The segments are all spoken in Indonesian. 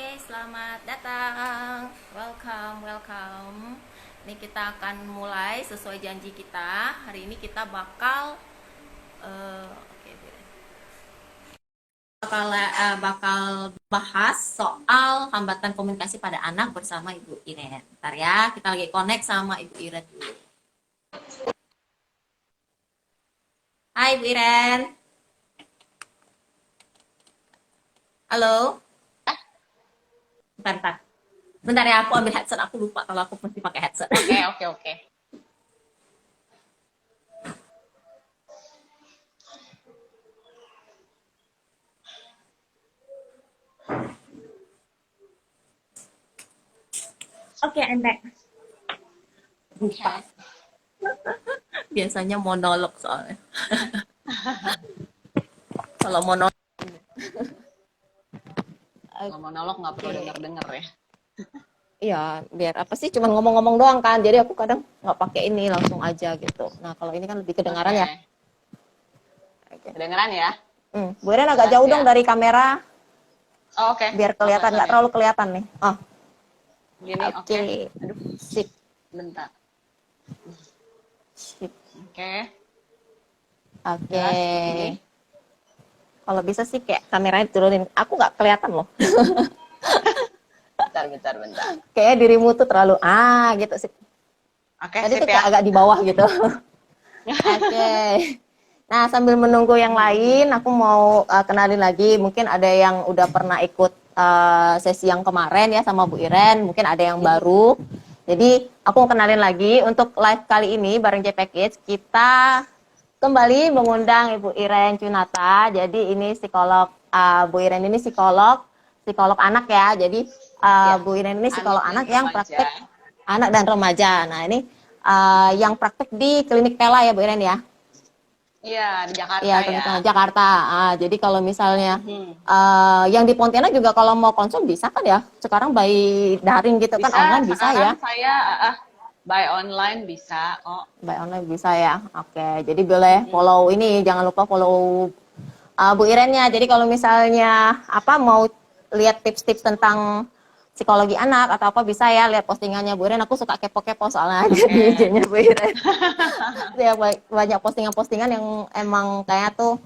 Oke, selamat datang. Welcome, welcome. Ini kita akan mulai sesuai janji kita. Hari ini kita bakal oke, bakal bahas soal hambatan komunikasi pada anak bersama Ibu Iren. Bentar ya, kita lagi connect sama Ibu Iren dulu. Hai Ibu Iren. Halo. Bentar. Bentar ya, aku ambil headset. Aku lupa kalau aku mesti pakai headset. Oke. Oke, I'm back. Lupa. Biasanya monolog soalnya. Kalau monolog. Kalau monolog nggak perlu denger-denger ya. Iya, biar apa sih? Cuman ngomong-ngomong doang kan. Jadi aku kadang nggak pakai ini, langsung aja gitu. Nah, kalau ini kan lebih kedengaran ya. Oke. Kedengeran ya? Bu Iren agak jauh dong dari kamera, Oke. biar kelihatan, nggak terlalu kelihatan nih. Oh, Gini, oke. Aduh, Sip. bentar. Sip. Oke. Oke. Jelas, Kalau bisa sih kayak kameranya turunin. Aku nggak kelihatan loh. bentar. Kayaknya dirimu tuh terlalu gitu sih. Oke, Tadi sip tuh ya. kayak agak di bawah gitu. Oke. Nah, sambil menunggu yang lain, aku mau kenalin lagi. Mungkin ada yang udah pernah ikut sesi yang kemarin ya sama Bu Iren. Mungkin ada yang baru. Jadi, aku mau kenalin lagi. Untuk live kali ini bareng J Package, kita kembali mengundang Ibu Iren Cunata. Jadi, ini psikolog. Bu Iren ini psikolog anak ya. Jadi, Bu Iren ini psikolog anak yang praktek anak dan remaja. Nah, ini yang praktek di klinik Pela ya Bu Iren ya. Iya, di Jakarta Iya, ya. Jakarta. Jadi kalau misalnya yang di Pontianak juga kalau mau konsum bisa kan ya? Sekarang by daring gitu kan, online bisa ya? Saya by online bisa kok. By online bisa ya. Oke, jadi boleh follow ini, jangan lupa follow Bu Irennya. Jadi kalau misalnya mau lihat tips-tips tentang psikologi anak atau apa bisa ya lihat postingannya Bu Iren. Aku suka kepo-kepo soalnya di IG-nya Bu Iren. Ya banyak postingan-postingan yang emang kayak tuh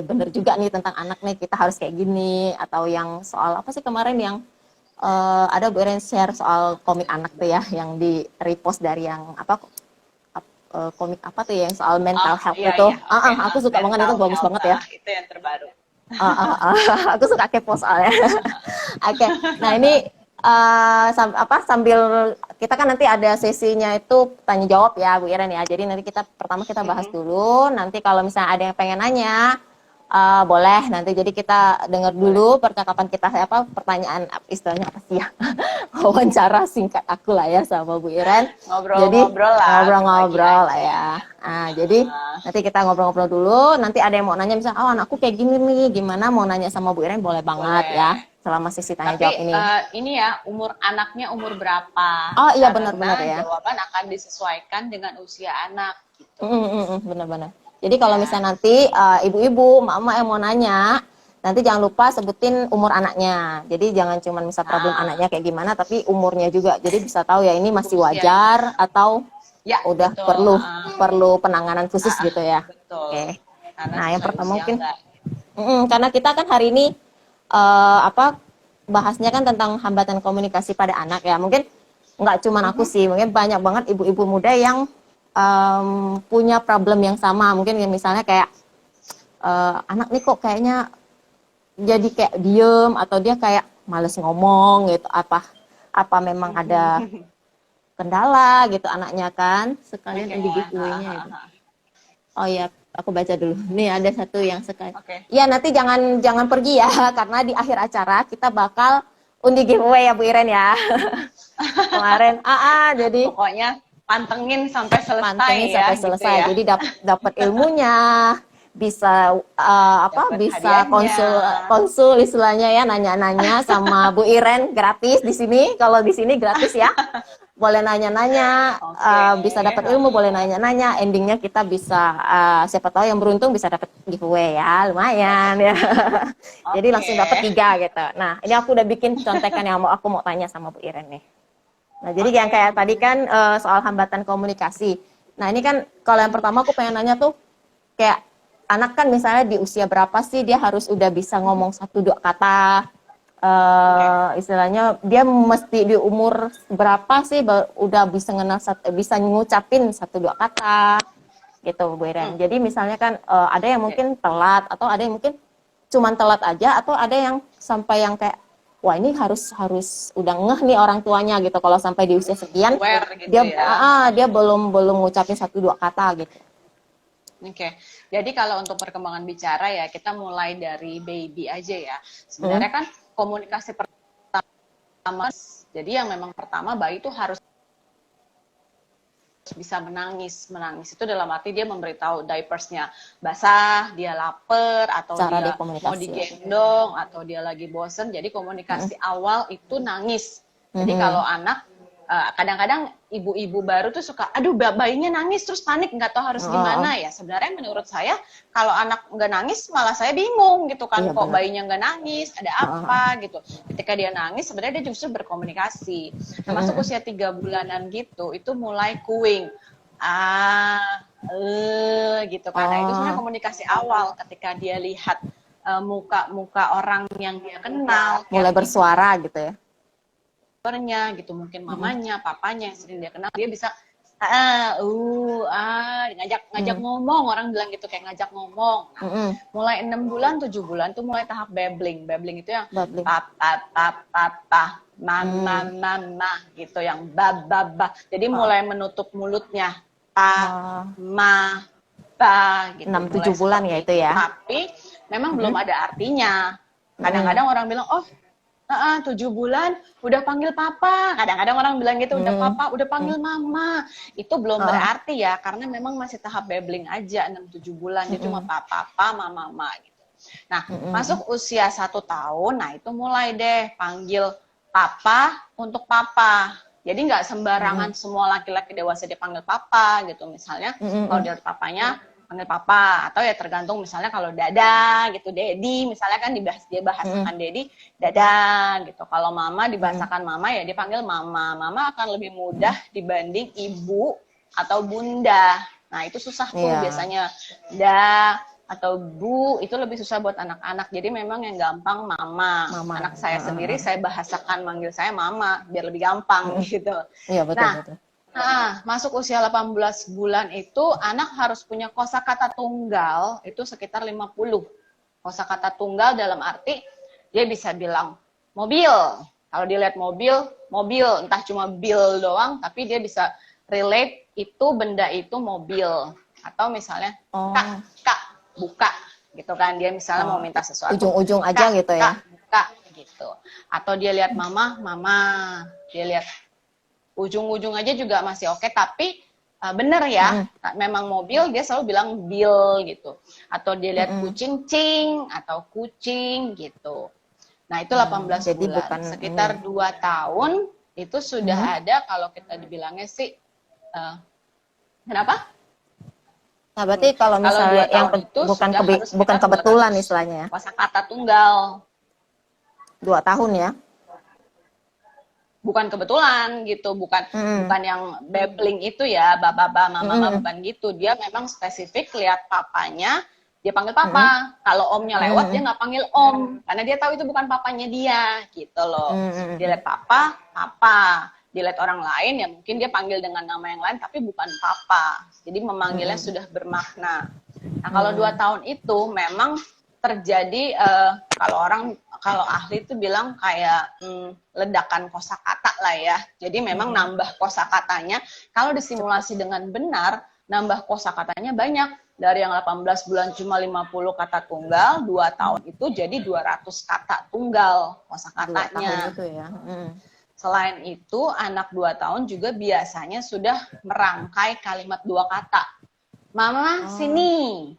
bener juga nih tentang anak nih, kita harus kayak gini, atau yang soal apa sih kemarin yang ada Bu Iren share soal komik anak tuh ya yang di repost dari yang komik apa tuh ya, yang soal mental health itu. Aku suka banget itu, bagus banget ya. Itu yang terbaru. Aku suka kepo soalnya. Oke, nah ini sambil kita kan nanti ada sesinya itu tanya jawab ya Bu Iren ya. Jadi nanti pertama kita bahas dulu. Nanti kalau misalnya ada yang pengen nanya, boleh nanti. Jadi kita dengar dulu percakapan kita, pertanyaan istilahnya apa sih ya? Wawancara singkat aku lah ya sama Bu Iren. Ngobrol-ngobrol lah. Ngobrol-ngobrol lah ya. Jadi nanti kita ngobrol-ngobrol dulu. Nanti ada yang mau nanya misalnya, anakku kayak gini nih, gimana, mau nanya sama Bu Iren boleh banget ya. Selama sesi tanya jawab ini. Ini ya, anaknya umur berapa? Oh iya, benar-benar ya. Jawaban akan disesuaikan dengan usia anak gitu. Benar-benar. Jadi kalau misalnya nanti ibu-ibu, mama yang mau nanya, nanti jangan lupa sebutin umur anaknya. Jadi jangan cuma misal problem anaknya kayak gimana, tapi umurnya juga. Jadi bisa tahu ya ini masih wajar atau ya, udah betul. perlu penanganan khusus gitu ya. Betul. Oke. Nah, yang pertama mungkin karena kita kan hari ini bahasnya kan tentang hambatan komunikasi pada anak ya. Mungkin nggak cuma aku sih, mungkin banyak banget ibu-ibu muda yang punya problem yang sama. Mungkin misalnya kayak anak nih kok kayaknya jadi kayak diem, atau dia kayak males ngomong gitu, apa memang ada kendala gitu anaknya kan. Sekalian di giveaway-nya itu. Oh ya, aku baca dulu. Nih ada satu yang sekali. Ya nanti jangan pergi ya, karena di akhir acara kita bakal undi giveaway ya Bu Iren ya. Kemarin jadi pokoknya pantengin sampai selesai ya. Jadi dapat ilmunya, bisa bisa konsul istilahnya ya, nanya-nanya sama Bu Iren gratis di sini. Kalau di sini gratis ya. boleh nanya-nanya, Oke. bisa dapat ilmu, boleh nanya-nanya, endingnya kita bisa, siapa tahu yang beruntung bisa dapat giveaway ya, lumayan ya. Jadi langsung dapat Oke. 3 gitu. Nah, ini aku udah bikin contekan yang aku mau tanya sama Bu Iren nih. Nah, jadi Oke. yang kayak tadi kan soal hambatan komunikasi. Nah, ini kan kalau yang pertama aku pengen nanya tuh, kayak anak kan misalnya di usia berapa sih dia harus udah bisa ngomong 1 2 kata, Oke. istilahnya dia mesti di umur berapa sih udah bisa bisa ngucapin 1 2 kata gitu Bu Hmm. Iren. Jadi misalnya kan ada yang Oke. mungkin telat atau ada yang mungkin cuman telat aja atau ada yang sampai yang kayak wah ini harus harus udah ngeh nih orang tuanya gitu kalau sampai di usia sekian Aware gitu dia ya. dia belum ngucapin 1 2 kata gitu. Oke, jadi kalau untuk perkembangan bicara ya kita mulai dari baby aja ya. Hmm. Sebenarnya kan komunikasi pertama, jadi yang memang pertama bayi itu harus bisa menangis. Menangis itu dalam arti dia memberitahu diapersnya basah, dia lapar, atau Cara dia dia mau komunikasi. digendong, atau dia lagi bosen. Jadi Hmm. komunikasi awal itu nangis. Jadi Hmm. kalau anak, kadang-kadang ibu-ibu baru tuh suka, aduh bayinya nangis terus panik, nggak tahu harus Oh, gimana ya. Sebenarnya menurut saya, kalau anak nggak nangis malah saya bingung gitu kan, iya kok benar. bayinya nggak nangis, ada Oh. apa gitu. Ketika dia nangis, sebenarnya dia justru berkomunikasi. Nah, masuk Hmm. usia 3 bulanan gitu, itu mulai kuing. Gitu kan. Nah, itu sebenarnya Oh, komunikasi awal ketika dia lihat muka-muka orang yang dia kenal, mulai caregiver bersuara gitu ya. gitu, mungkin Hmm. mamanya, papanya yang sering dia kenal, dia bisa ngajak Hmm. ngomong, orang bilang gitu, kayak ngajak ngomong. Nah, Hmm. mulai 6 bulan, 7 bulan tuh mulai tahap babbling. Babbling itu yang Babbling. papa, mama, Hmm. mama gitu, yang ba. Jadi Oh. mulai menutup mulutnya, pa, Oh. ma, ba gitu, 6 7 mulai bulan ya seperti itu itu. ya. Tapi memang belum Hmm. ada artinya. Hmm. Kadang-kadang orang bilang, oh 7 bulan udah panggil papa. Kadang-kadang orang bilang gitu, udah Hmm. papa, udah Hmm. panggil mama. Itu belum Oh. berarti ya, karena memang masih tahap babbling aja 6 7 bulan. Dia cuma Hmm. papa, mama gitu. Nah, Hmm. masuk usia 1 tahun, nah itu mulai deh panggil papa untuk papa. Jadi nggak Hmm. sembarangan semua laki-laki dewasa dipanggil papa gitu. Misalnya kalau Hmm. dari papanya panggil papa, atau ya tergantung misalnya kalau dada gitu, daddy misalnya kan dia Hmm. bahasakan daddy, dada gitu. Kalau mama Hmm. dibahasakan mama ya dipanggil mama. Mama akan lebih mudah dibanding ibu atau bunda. Nah, itu susah tuh Iya. biasanya. Da atau bu itu lebih susah buat anak-anak. Jadi memang yang gampang mama. Mama. Anak saya sendiri saya bahasakan manggil saya mama biar lebih gampang Hmm. gitu. Iya betul Nah, betul. masuk usia 18 bulan itu anak harus punya kosakata tunggal itu sekitar 50. Kosakata tunggal dalam arti dia bisa bilang mobil. Kalau dia lihat mobil, mobil, entah cuma bil doang, tapi dia bisa relate itu benda itu mobil. Atau misalnya, kak, Oh. kak, buka, gitu kan. Dia misalnya mau Oh. minta sesuatu, Ujung-ujung aja kak, gitu kak, ya. buka, gitu. Atau dia lihat mama, mama. Dia lihat ujung-ujung aja juga masih oke, tapi bener ya, Hmm. memang mobil dia selalu bilang bil gitu. Atau dia lihat Hmm. kucing cing atau kucing gitu. Nah, itu Hmm. 18 Jadi bulan. bukan ini ya. Sekitar 2 tahun itu Hmm. sudah ada kalau kita dibilangnya sih kenapa? Nah, berarti kalau Kalau 2 misalnya yang tahun itu sudah harus bukan sekitar kebetulan 200 istilahnya ya. kosakata tunggal. 2 tahun ya. Bukan kebetulan gitu, bukan Hmm. bukan yang babbling itu ya, baba mama Hmm. bukan gitu. Dia memang spesifik lihat papanya, dia panggil Hmm. papa. Kalau omnya lewat dia Hmm. nggak panggil om, karena dia tahu itu bukan papanya dia, gitu loh. Dia Hmm. lihat papa, papa. Dia lihat orang lain ya mungkin dia panggil dengan nama yang lain, tapi bukan papa. Jadi memanggilnya Hmm. sudah bermakna. Nah, kalau 2 Hmm. tahun itu memang terjadi kalau ahli itu bilang kayak ledakan kosakata lah ya. Jadi memang Hmm. nambah kosakatanya. Kalau disimulasi dengan benar, nambah kosakatanya banyak. Dari yang 18 bulan cuma 50 kata tunggal, 2 tahun itu jadi 200 kata tunggal 2 tahun kosakatanya. itu ya. Hmm. Selain itu, anak 2 tahun juga biasanya sudah merangkai kalimat 2 kata. Mama, Oh. sini.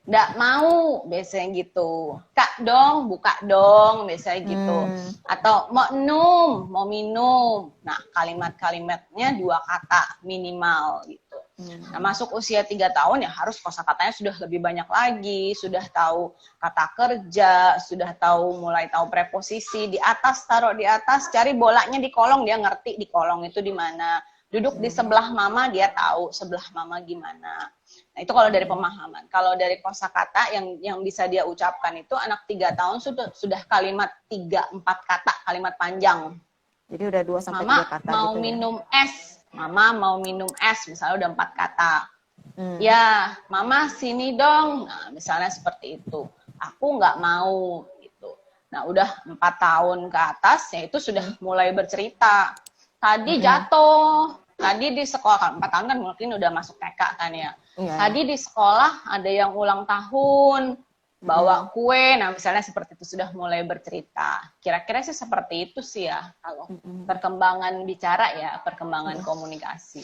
nggak mau, biasanya gitu. Kak dong, buka dong, biasanya gitu. Atau mau minum. Nah, kalimat-kalimatnya 2 kata minimal gitu. Nah, masuk usia 3 tahun ya harus kosakatanya sudah lebih banyak lagi, sudah tahu kata kerja, sudah mulai tahu preposisi, di atas, taruh di atas, cari bolanya di kolong, dia ngerti di kolong itu di mana. Duduk di sebelah mama, dia tahu sebelah mama gimana. Nah, itu kalau dari pemahaman. Kalau dari kosakata yang bisa dia ucapkan itu anak 3 tahun sudah kalimat 3-4 kata, kalimat panjang. Jadi udah 2 sampai Mama 3 kata mau gitu ya. minum es. Mama mau minum es, misalnya udah 4 kata. Ya, mama sini dong. Nah, misalnya seperti itu. Aku nggak mau gitu. Nah, udah 4 tahun ke atas ya itu sudah mulai bercerita. Tadi jatuh, tadi di sekolah, kan 4 tahun kan mungkin udah masuk TK kan ya. Tadi di sekolah ada yang ulang tahun, bawa kue, nah misalnya seperti itu sudah mulai bercerita. Kira-kira sih seperti itu sih ya, kalau perkembangan bicara ya, perkembangan komunikasi.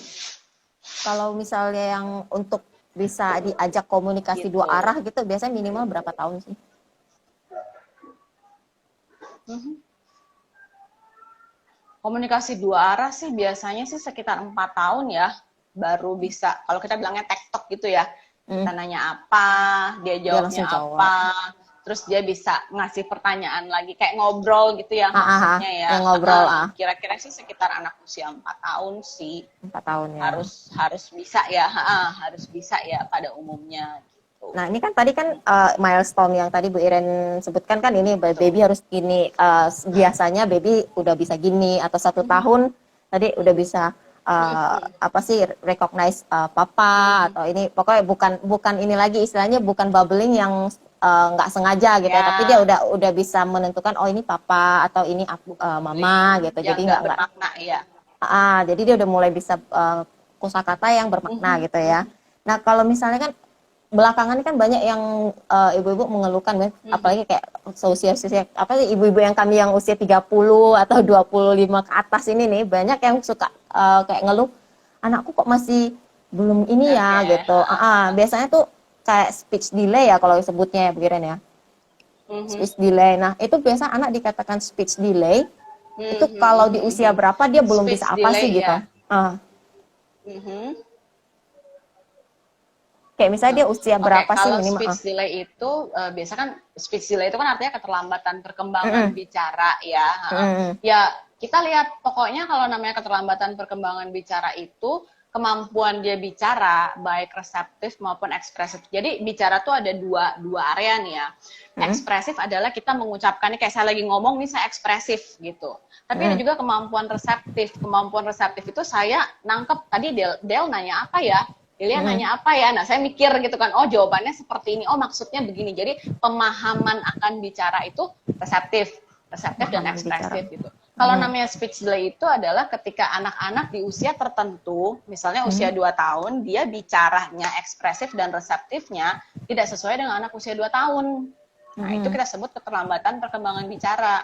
Kalau misalnya yang untuk bisa diajak komunikasi Gitu. 2 arah gitu, biasanya minimal berapa tahun sih? Komunikasi 2 arah sih biasanya sih sekitar 4 tahun ya, baru bisa, kalau kita bilangnya tektok gitu ya, kita nanya apa, dia jawabnya langsung jawab. apa, terus dia bisa ngasih pertanyaan lagi, kayak ngobrol gitu ya maksudnya ya. Yang ngobrol. Kira-kira sih sekitar anak usia 4 tahun sih, 4 tahun ya. harus bisa ya, harus bisa ya pada umumnya. Nah, ini kan tadi kan milestone yang tadi Bu Iren sebutkan kan ini baby harus gini, biasanya baby udah bisa gini, atau 1 tahun tadi udah bisa apa sih, recognize papa, atau ini pokoknya bukan ini lagi, istilahnya bukan bubbling yang nggak sengaja gitu ya, tapi dia udah bisa menentukan oh ini papa atau ini aku mama gitu, yang jadi nggak bermakna ya. Jadi dia udah mulai bisa kosakata yang bermakna gitu ya. Nah, kalau misalnya kan belakangan kan banyak yang ibu-ibu mengeluhkan kan, apalagi kayak usia apa sih, ibu-ibu yang kami yang usia 30 atau 25 ke atas ini nih, banyak yang suka kayak ngeluh, anakku kok masih belum ini ya gitu. Biasanya tuh kayak speech delay ya kalau disebutnya ya Bu Iren ya. Speech delay. Nah, itu biasa anak dikatakan speech delay. Itu kalau di usia berapa dia belum Speech bisa apa sih delay, gitu. ya. Kayak misalnya dia usia berapa sih kalau minimal? speech delay itu biasa kan, speech delay itu kan artinya keterlambatan perkembangan bicara ya. Ya, kita lihat pokoknya kalau namanya keterlambatan perkembangan bicara itu kemampuan dia bicara baik reseptif maupun ekspresif. Jadi bicara tuh ada dua area nih ya. Ekspresif adalah kita mengucapkannya kayak saya lagi ngomong nih, saya ekspresif gitu. Tapi ada juga kemampuan reseptif. Kemampuan reseptif itu saya nangkep tadi Del nanya apa ya? Delia nanya apa ya? Nah, saya mikir gitu kan, oh jawabannya seperti ini, oh maksudnya begini. Jadi pemahaman akan bicara itu reseptif dan ekspresif gitu. Kalau namanya speech delay itu adalah ketika anak-anak di usia tertentu, misalnya usia 2 tahun, dia bicaranya ekspresif dan reseptifnya tidak sesuai dengan anak usia 2 tahun. Nah, itu kita sebut keterlambatan perkembangan bicara.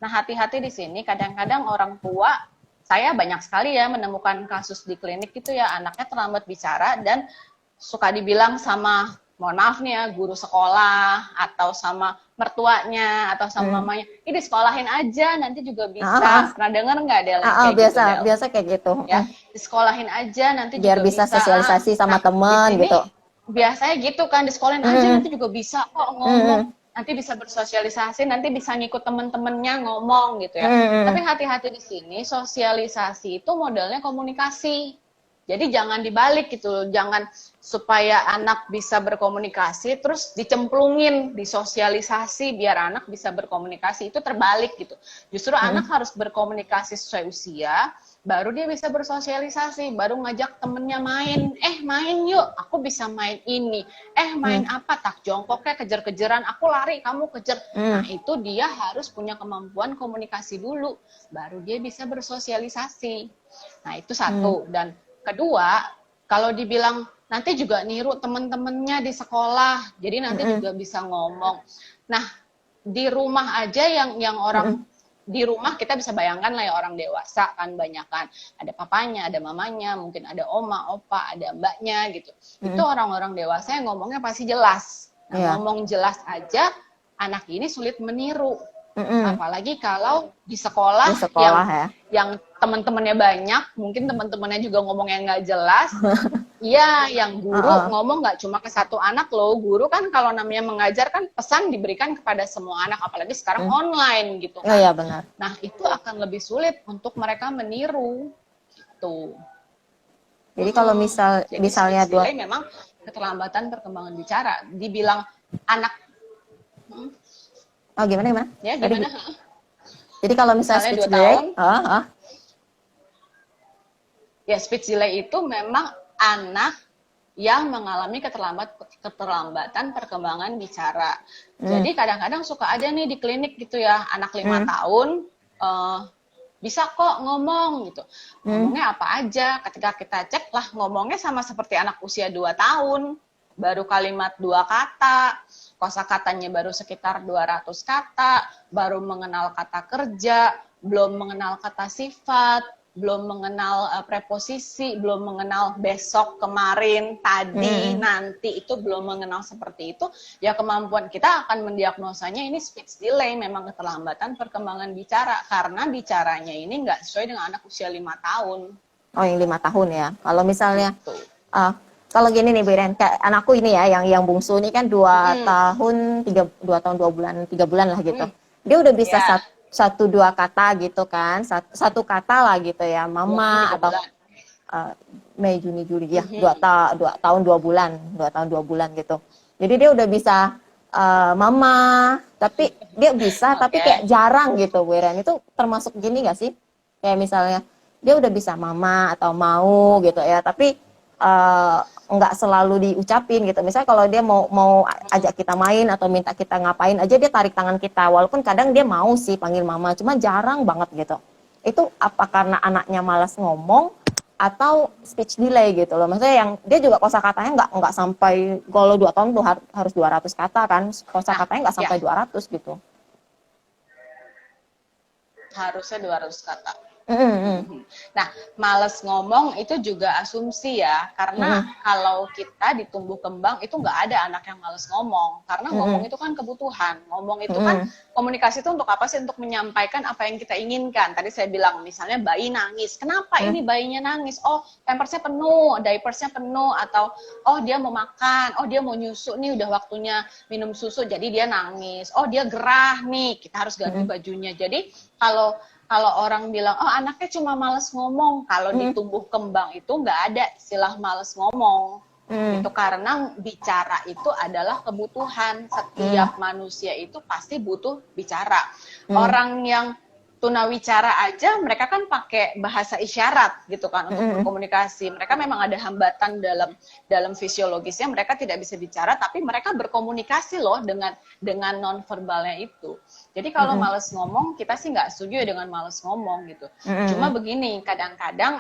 Nah, hati-hati di sini, kadang-kadang orang tua, saya banyak sekali ya menemukan kasus di klinik itu ya, anaknya terlambat bicara dan suka dibilang sama, mohon maaf nih ya, guru sekolah atau sama mertuanya atau sama mamanya, ini disekolahin aja nanti juga bisa. Pernah dengar nggak Del? Biasa kayak gitu. Ya, disekolahin aja nanti biar juga bisa sosialisasi sama teman gitu. Biasanya gitu kan, disekolahin aja nanti juga bisa kok ngomong. Nanti bisa bersosialisasi, nanti bisa ngikut temen-temennya ngomong gitu ya. Tapi hati-hati di sini, sosialisasi itu modelnya komunikasi. Jadi jangan dibalik gitu, jangan supaya anak bisa berkomunikasi terus dicemplungin, disosialisasi biar anak bisa berkomunikasi, itu terbalik gitu. Justru anak harus berkomunikasi sesuai usia, baru dia bisa bersosialisasi, baru ngajak temennya main, main yuk, aku bisa main ini, main apa, tak jongkoknya kejar-kejaran, aku lari, kamu kejar. Nah itu dia harus punya kemampuan komunikasi dulu, baru dia bisa bersosialisasi. Nah itu satu. Dan kedua, kalau dibilang nanti juga niru teman-temannya di sekolah, jadi nanti juga bisa ngomong. Nah di rumah aja yang orang di rumah kita bisa bayangkan lah ya, orang dewasa kan banyak kan, ada papanya, ada mamanya, mungkin ada oma, opa, ada mbaknya gitu. Itu orang-orang dewasa yang ngomongnya pasti jelas. Nah, Iya. ngomong jelas aja anak ini sulit meniru. Mm-mm. Apalagi kalau di sekolah, Di sekolah ya. yang teman-temannya banyak, mungkin teman-temannya juga ngomong yang nggak jelas. Iya, yang guru ngomong nggak cuma ke satu anak loh. Guru kan kalau namanya mengajar kan pesan diberikan kepada semua anak, apalagi sekarang online gitu Oh kan. iya benar. Nah, itu akan lebih sulit untuk mereka meniru gitu. Jadi kalau Jadi misalnya speech delay memang keterlambatan perkembangan bicara. Dibilang anak, oh gimana? ya Tadi, gimana? jadi kalau misalnya Misalnya speech 2 delay, tahun, ya speech delay itu memang anak yang mengalami keterlambatan perkembangan bicara. Jadi kadang-kadang suka ada nih di klinik gitu ya, anak 5 tahun bisa kok ngomong gitu. Ngomongnya apa aja? Ketika kita cek lah, ngomongnya sama seperti anak usia 2 tahun. Baru kalimat 2 kata, kosakatanya baru sekitar 200 kata, baru mengenal kata kerja, belum mengenal kata sifat, belum mengenal preposisi, belum mengenal besok, kemarin, tadi, nanti, itu belum mengenal seperti itu, ya kemampuan kita akan mendiagnosanya ini speech delay, memang keterlambatan perkembangan bicara, karena bicaranya ini nggak sesuai dengan anak usia 5 tahun. oh yang 5 tahun ya. Kalau misalnya, Gitu. kalau gini nih Bu Iren, kayak anakku ini ya, yang bungsu ini kan 2 tahun 2 bulan 3 bulan lah gitu. Dia udah bisa Ya. satu dua kata gitu kan, satu kata lah gitu ya, mama 3 atau bulan. Mei Juni Juli ya, 2 tahun 2 bulan, 2 tahun 2 bulan gitu. Jadi dia udah bisa mama, tapi dia bisa tapi kayak jarang gitu Bu Iren. Itu termasuk gini nggak sih? Kayak misalnya dia udah bisa mama atau mau gitu ya, tapi nggak selalu diucapin gitu. Misalnya kalau dia mau ajak kita main atau minta kita ngapain aja, dia tarik tangan kita. Walaupun kadang dia mau sih panggil mama, cuma jarang banget gitu. Itu apa karena anaknya malas ngomong atau speech delay gitu loh. Maksudnya yang dia juga kosakatanya nggak sampai, kalau 2 tahun tuh harus 200 kata kan. Kosakatanya nggak sampai 200 gitu. Harusnya 200 kata. Nah, males ngomong itu juga asumsi ya, karena kalau kita di tumbuh kembang itu nggak ada anak yang males ngomong, karena ngomong itu kan kebutuhan, ngomong itu kan komunikasi itu untuk apa sih? Untuk menyampaikan apa yang kita inginkan. Tadi saya bilang misalnya bayi nangis, kenapa ini bayinya nangis? Oh, pampersnya penuh, diapersnya penuh, atau oh dia mau makan, oh dia mau nyusu nih, udah waktunya minum susu, jadi dia nangis. Oh dia gerah nih, kita harus ganti bajunya. Jadi kalau orang bilang, oh anaknya cuma males ngomong, kalau di tumbuh kembang itu nggak ada istilah males ngomong. Itu karena bicara itu adalah kebutuhan. Setiap manusia itu pasti butuh bicara. Orang yang tunawicara aja, mereka kan pakai bahasa isyarat gitu kan untuk berkomunikasi. Mereka memang ada hambatan dalam fisiologisnya, mereka tidak bisa bicara, tapi mereka berkomunikasi loh dengan nonverbalnya itu. Jadi kalau males ngomong, kita sih nggak setuju ya dengan males ngomong gitu. Cuma begini, kadang-kadang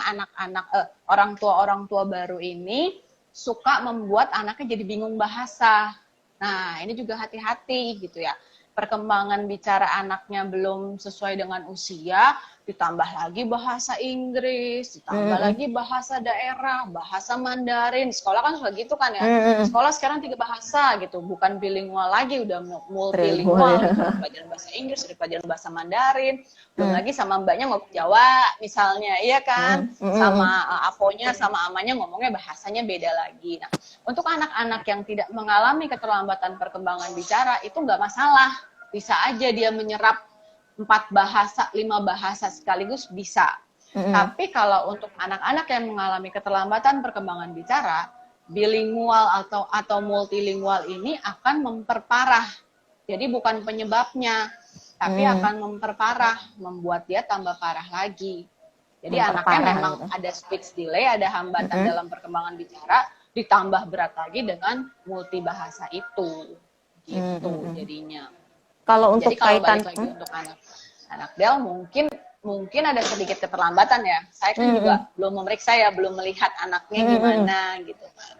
orang tua baru ini suka membuat anaknya jadi bingung bahasa. Nah, ini juga hati-hati gitu ya. Perkembangan bicara anaknya belum sesuai dengan usia, ditambah lagi bahasa Inggris, ditambah lagi bahasa daerah, bahasa Mandarin. Sekolah kan suka gitu kan ya. Sekolah sekarang 3 bahasa gitu, bukan bilingual lagi, udah multilingual. Gitu. Pelajaran bahasa Inggris, ada pelajaran bahasa Mandarin. Belum lagi sama mbaknya ngomong Jawa misalnya, iya kan? Sama afonya, sama amanya ngomongnya bahasanya beda lagi. Nah, untuk anak-anak yang tidak mengalami keterlambatan perkembangan bicara, itu nggak masalah. Bisa aja dia menyerap 4 bahasa, 5 bahasa sekaligus bisa. Tapi kalau untuk anak-anak yang mengalami keterlambatan perkembangan bicara, bilingual atau multilingual ini akan memperparah. Jadi bukan penyebabnya, tapi akan memperparah, membuat dia tambah parah lagi. Jadi anaknya memang ada speech delay, ada hambatan dalam perkembangan bicara, ditambah berat lagi dengan multibahasa itu. Gitu jadinya. Kalau untuk Jadi kaitan balik lagi untuk anak Del mungkin ada sedikit keterlambatan ya. Saya kan juga belum memeriksa ya, belum melihat anaknya gimana gitu kan.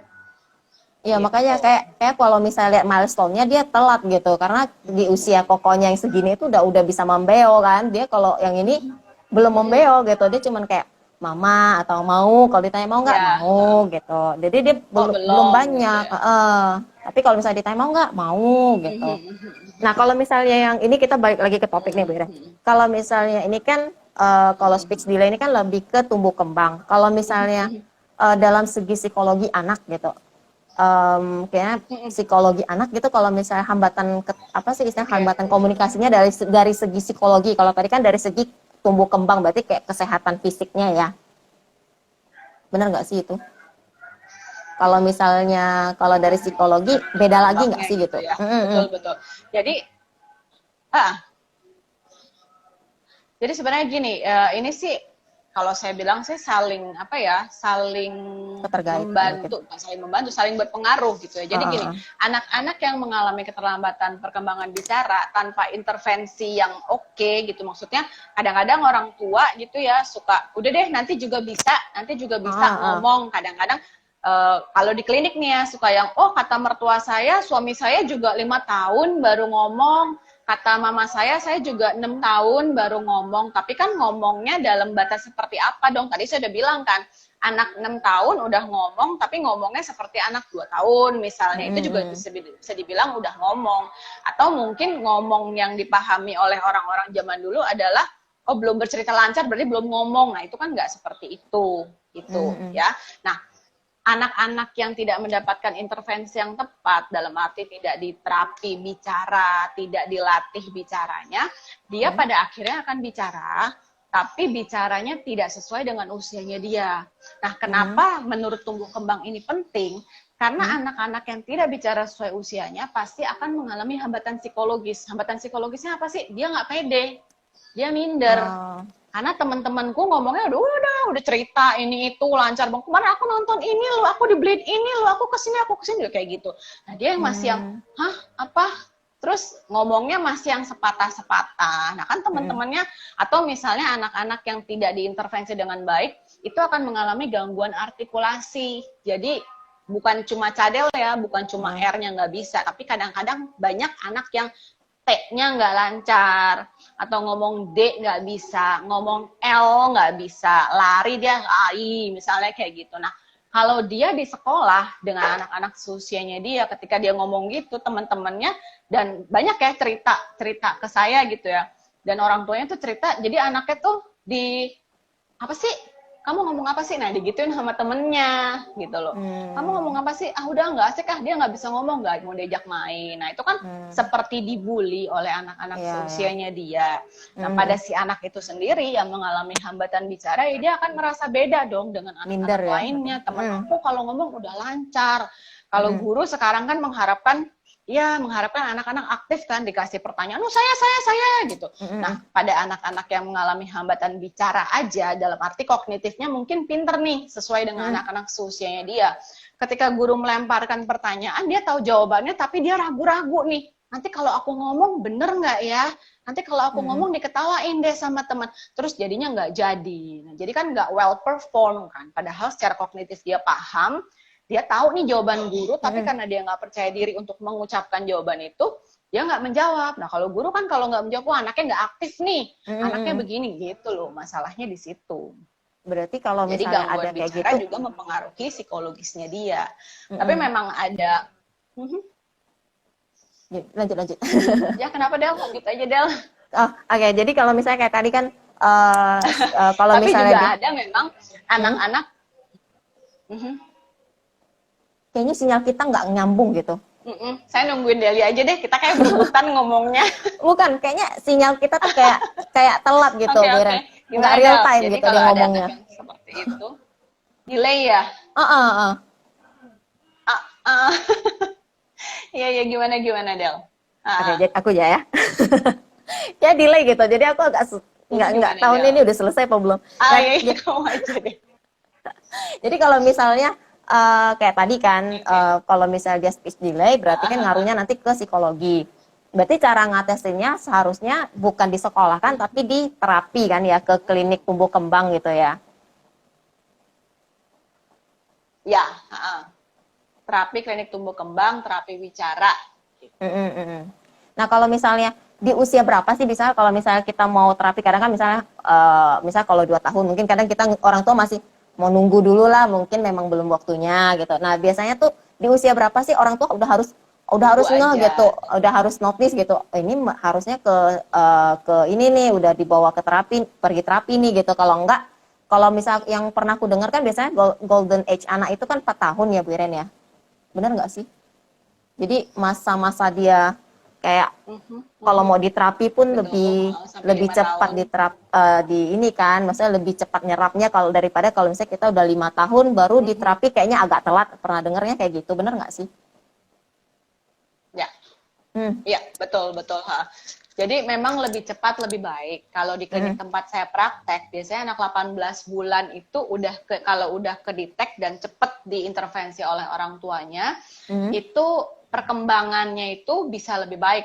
Ya gitu. makanya kayak kalau misalnya lihat milestone-nya dia telat gitu, karena di usia kokonya yang segini itu udah bisa membeo kan. Dia kalau yang ini belum membeo gitu, dia cuman kayak mama atau mau, kalau ditanya mau nggak, Ya. mau gitu. Jadi dia belum belum banyak. gitu ya. Tapi kalau misalnya ditanya mau nggak, mau gitu. Nah, kalau misalnya yang ini kita balik lagi ke topik nih, Bu Ira. Kalau misalnya ini kan kalau speech delay ini kan lebih ke tumbuh kembang. Kalau misalnya dalam segi psikologi anak gitu, kayaknya psikologi anak gitu, kalau misalnya hambatan apa sih istilah Oke. hambatan komunikasinya dari segi psikologi. Kalau tadi kan dari segi tumbuh kembang, berarti kayak kesehatan fisiknya ya. Benar nggak sih itu? Kalau misalnya kalau dari psikologi beda lagi nggak Kembangnya sih gitu gitu? ya. Betul betul. Jadi ah Jadi sebenarnya gini, ini sih kalau saya bilang sih saling apa ya, saling Keterkait mungkin. membantu, bukan saling membantu, saling berpengaruh gitu ya. Jadi gini, anak-anak yang mengalami keterlambatan perkembangan bicara tanpa intervensi yang oke gitu, maksudnya kadang-kadang orang tua gitu ya suka, udah deh nanti juga bisa ngomong. Kadang-kadang kalau di klinik nih ya suka yang, oh kata mertua saya, suami saya juga 5 tahun baru ngomong. Kata mama saya juga 6 tahun baru ngomong, tapi kan ngomongnya dalam batas seperti apa dong? Tadi saya udah bilang kan, anak 6 tahun udah ngomong, tapi ngomongnya seperti anak 2 tahun misalnya, itu juga bisa dibilang udah ngomong. Atau mungkin ngomong yang dipahami oleh orang-orang zaman dulu adalah, oh belum bercerita lancar berarti belum ngomong. Nah itu kan nggak seperti itu, gitu ya. Nah, anak-anak yang tidak mendapatkan intervensi yang tepat, dalam arti tidak diterapi bicara, tidak dilatih bicaranya, dia pada akhirnya akan bicara, tapi bicaranya tidak sesuai dengan usianya dia. Nah, kenapa menurut tumbuh kembang ini penting? Karena anak-anak yang tidak bicara sesuai usianya pasti akan mengalami hambatan psikologis. Hambatan psikologisnya apa sih? Dia nggak pede, dia minder. Karena teman-temanku ngomongnya udah cerita ini itu lancar banget. Kemarin aku nonton ini loh, aku dibeliin ini loh, aku kesini kayak gitu. Nah dia yang masih yang, hah apa? Terus ngomongnya masih yang sepatah-sepatah. Nah kan teman-temannya atau misalnya anak-anak yang tidak diintervensi dengan baik itu akan mengalami gangguan artikulasi. Jadi bukan cuma cadel ya, bukan cuma R-nya nggak bisa, tapi kadang-kadang banyak anak yang T-nya nggak lancar, atau ngomong D nggak bisa, ngomong L nggak bisa, lari dia AI, misalnya kayak gitu. Nah, kalau dia di sekolah dengan anak-anak seusianya dia, ketika dia ngomong gitu, teman-temannya, dan banyak ya cerita ke saya gitu ya, dan orang tuanya tuh cerita, jadi anaknya tuh apa sih? Kamu ngomong apa sih? Nah, digituin sama temennya, gitu loh. Kamu ngomong apa sih? Ah, udah nggak asik, dia nggak bisa ngomong, nggak mau diajak main. Nah, itu kan seperti dibully oleh anak-anak seusianya dia. Nah, pada si anak itu sendiri yang mengalami hambatan bicara, ya dia akan merasa beda dong dengan anak-anak lainnya. Temen aku kalau ngomong udah lancar. Kalau guru sekarang kan mengharapkan anak-anak aktif kan, dikasih pertanyaan, oh saya gitu. Nah, pada anak-anak yang mengalami hambatan bicara aja, dalam arti kognitifnya mungkin pinter nih, sesuai dengan anak-anak seusianya dia. Ketika guru melemparkan pertanyaan, dia tahu jawabannya, tapi dia ragu-ragu nih. Nanti kalau aku ngomong bener nggak ya? Nanti kalau aku ngomong diketawain deh sama teman. Terus jadinya nggak jadi. Nah, jadi kan nggak well perform kan. Padahal secara kognitif dia paham, dia tahu nih jawaban guru, tapi karena dia nggak percaya diri untuk mengucapkan jawaban itu, dia nggak menjawab. Nah kalau guru kan kalau nggak menjawab, anaknya nggak aktif nih, anaknya begini gitu loh, masalahnya di situ. Berarti kalau jadi misalnya gangguan ada kayak bicara gitu juga mempengaruhi psikologisnya dia. Tapi memang ada. Lanjut. Ya kenapa Del? Lanjut aja Del. Oke. Jadi kalau misalnya kayak tadi kan kalau Tapi misalnya juga ada memang anak-anak. kayaknya sinyal kita nggak nyambung gitu. Saya nungguin Deli aja deh, kita kayak berebutan ngomongnya. Bukan, kayaknya sinyal kita tuh kayak telat gitu, Beren. Nggak Gimana, real Del? time Jadi gitu kalau dia ada ngomongnya. anak yang seperti itu, delay ya? Iya, gimana Del? Oke, jadi aku ya. Ya delay gitu. Jadi aku agak nggak tahun ini udah selesai apa belum. Iya, kamu aja deh. Jadi kalau misalnya kayak tadi kan, kalau misalnya dia speech delay, berarti kan ngaruhnya nanti ke psikologi. Berarti cara ngatesinnya seharusnya bukan di sekolah kan, tapi di terapi kan ya, ke klinik tumbuh kembang gitu ya. Ya, terapi klinik tumbuh kembang, terapi bicara. Nah kalau misalnya di usia berapa sih, misalnya kalau misalnya kita mau terapi, kadang kan misalnya misal kalau 2 tahun mungkin kadang kita orang tua masih mau nunggu dulu lah, mungkin memang belum waktunya gitu. Nah biasanya tuh di usia berapa sih orang tua udah harus Tunggu ngeh aja. gitu, udah harus notice gitu. Oh, ini harusnya ke ini nih udah dibawa ke terapi, pergi terapi nih gitu. Kalau enggak, kalau misal yang pernah aku dengar kan biasanya golden age anak itu kan 4 tahun ya Bu Iren ya. Benar nggak sih? Jadi masa-masa dia kayak kalau mau diterapi pun Betul, lebih sampai lebih 5 cepat tahun. di ini kan, maksudnya lebih cepat nyerapnya kalau daripada kalau misalnya kita udah 5 tahun baru diterapi kayaknya agak telat. Pernah dengarnya kayak gitu, bener nggak sih? Ya, Hmm. ya, betul, betul. Ha. Jadi memang lebih cepat lebih baik. Kalau di klinik tempat saya praktek, biasanya anak 18 bulan itu kalau udah kedetek dan cepat diintervensi oleh orang tuanya, itu perkembangannya itu bisa lebih baik.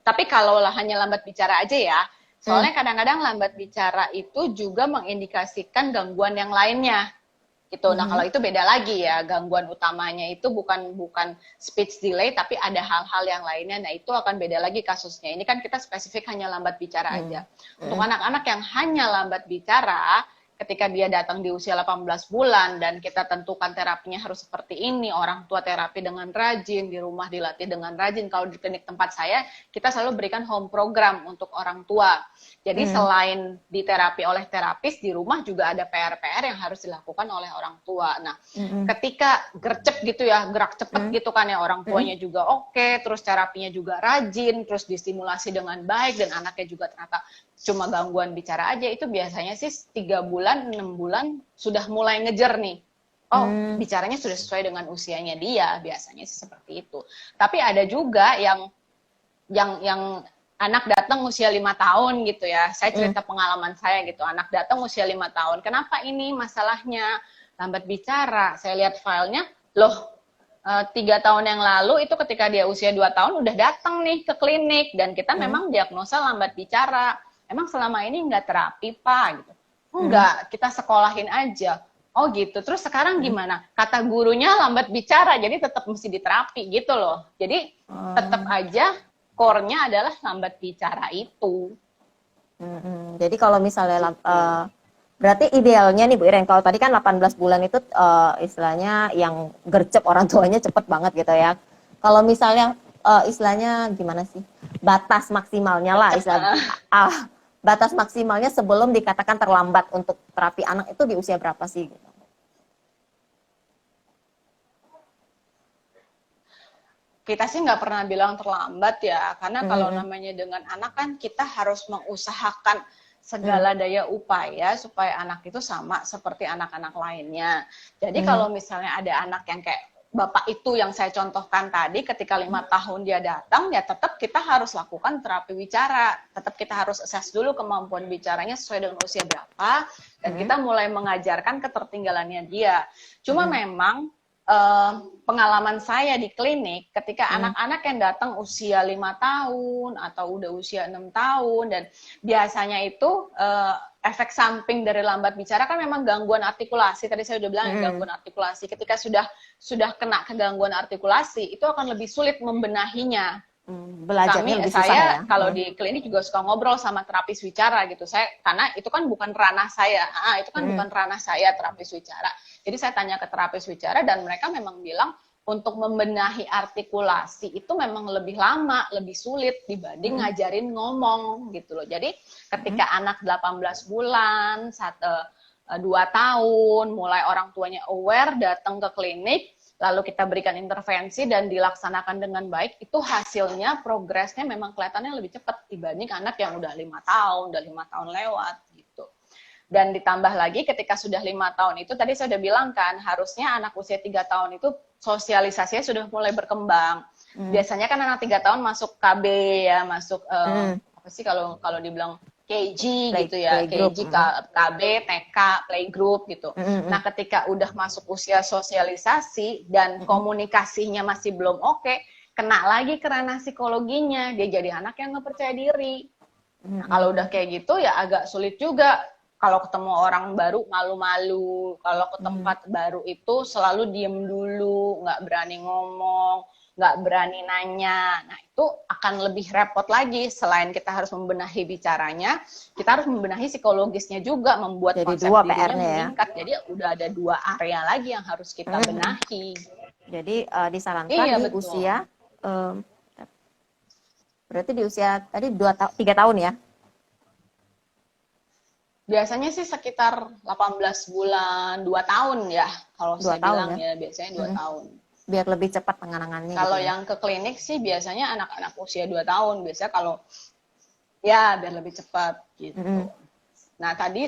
Tapi kalau hanya lambat bicara aja ya, soalnya kadang-kadang lambat bicara itu juga mengindikasikan gangguan yang lainnya. Gitu. Nah, kalau itu beda lagi ya, gangguan utamanya itu bukan speech delay, tapi ada hal-hal yang lainnya. Nah, itu akan beda lagi kasusnya. Ini kan kita spesifik hanya lambat bicara aja. Untuk anak-anak yang hanya lambat bicara, ketika dia datang di usia 18 bulan dan kita tentukan terapinya harus seperti ini, orang tua terapi dengan rajin, di rumah dilatih dengan rajin. Kalau di klinik tempat saya, kita selalu berikan home program untuk orang tua. Jadi selain diterapi oleh terapis, di rumah juga ada PR-PR yang harus dilakukan oleh orang tua. Nah, ketika gercep gitu ya, gerak cepet gitu kan ya, orang tuanya juga oke, terus terapinya juga rajin, terus distimulasi dengan baik, dan anaknya juga ternyata cuma gangguan bicara aja, itu biasanya sih 3 bulan, 6 bulan sudah mulai ngejar nih. Oh, bicaranya sudah sesuai dengan usianya dia, biasanya sih seperti itu. Tapi ada juga yang anak datang usia 5 tahun gitu ya. Saya cerita pengalaman saya gitu. Anak datang usia 5 tahun. Kenapa ini masalahnya? Lambat bicara. Saya lihat filenya, loh 3 tahun yang lalu itu ketika dia usia 2 tahun udah datang nih ke klinik. Dan kita memang diagnosa lambat bicara. Emang selama ini nggak terapi Pak? Gitu. Enggak, kita sekolahin aja. Oh gitu. Terus sekarang gimana? Kata gurunya lambat bicara, jadi tetap mesti diterapi gitu loh. Jadi tetap aja core-nya adalah lambat bicara itu. Jadi kalau misalnya berarti idealnya nih Bu Iren, kalau tadi kan 18 bulan itu istilahnya yang gercep orang tuanya cepet banget gitu ya. Kalau misalnya istilahnya gimana sih? Batas maksimalnya lah istilah batas maksimalnya sebelum dikatakan terlambat untuk terapi anak itu di usia berapa sih gitu? Kita sih nggak pernah bilang terlambat ya, karena kalau namanya dengan anak kan kita harus mengusahakan segala daya upaya supaya anak itu sama seperti anak-anak lainnya. Jadi kalau misalnya ada anak yang kayak bapak itu yang saya contohkan tadi, ketika 5 tahun dia datang, ya tetap kita harus lakukan terapi bicara. Tetap kita harus assess dulu kemampuan bicaranya sesuai dengan usia berapa, dan kita mulai mengajarkan ketertinggalannya dia. Cuma memang pengalaman saya di klinik, ketika anak-anak yang datang usia 5 tahun atau udah usia 6 tahun, dan biasanya itu efek samping dari lambat bicara kan memang gangguan artikulasi. Tadi saya udah bilang gangguan artikulasi. Ketika sudah kena ke gangguan artikulasi, itu akan lebih sulit membenahinya. Belajarnya lebih susah ya. Kalau di klinik juga suka ngobrol sama terapis wicara gitu. Karena itu kan bukan ranah saya. Itu kan bukan ranah saya terapis wicara. Jadi saya tanya ke terapis wicara dan mereka memang bilang untuk membenahi artikulasi itu memang lebih lama, lebih sulit dibanding ngajarin ngomong gitu loh. Jadi ketika anak 18 bulan, 2 tahun, mulai orang tuanya aware, datang ke klinik, lalu kita berikan intervensi dan dilaksanakan dengan baik, itu hasilnya, progresnya memang kelihatannya lebih cepat dibanding anak yang udah 5 tahun, udah 5 tahun lewat gitu. Dan ditambah lagi ketika sudah 5 tahun itu, tadi saya udah bilang kan, harusnya anak usia 3 tahun itu sosialisasinya sudah mulai berkembang. Biasanya kan anak 3 tahun masuk KB ya, masuk apa sih kalau dibilang KG gitu ya, KG, KB, TK, playgroup gitu. Nah, ketika udah masuk usia sosialisasi dan komunikasinya masih belum oke, kena lagi ke ranah psikologinya, dia jadi anak yang nggak percaya diri. Nah, kalau udah kayak gitu ya agak sulit juga. Kalau ketemu orang baru malu-malu, kalau ke tempat baru itu selalu diem dulu, nggak berani ngomong, nggak berani nanya. Nah, itu akan lebih repot lagi. Selain kita harus membenahi bicaranya, kita harus membenahi psikologisnya juga, membuat Jadi konsep dua dirinya PR-nya ya. meningkat. Jadi udah ada 2 area lagi yang harus kita benahi. Jadi disarankan Iya, di betul. usia berarti di usia tadi 3 tahun ya. Biasanya sih sekitar 18 bulan, 2 tahun ya. Kalau 2 saya tahun bilang ya. ya biasanya 2 tahun. Biar lebih cepat penanganannya Kalau gitu ya. yang ke klinik sih biasanya anak-anak usia 2 tahun. Biasanya kalau ya biar lebih cepat gitu. Nah, tadi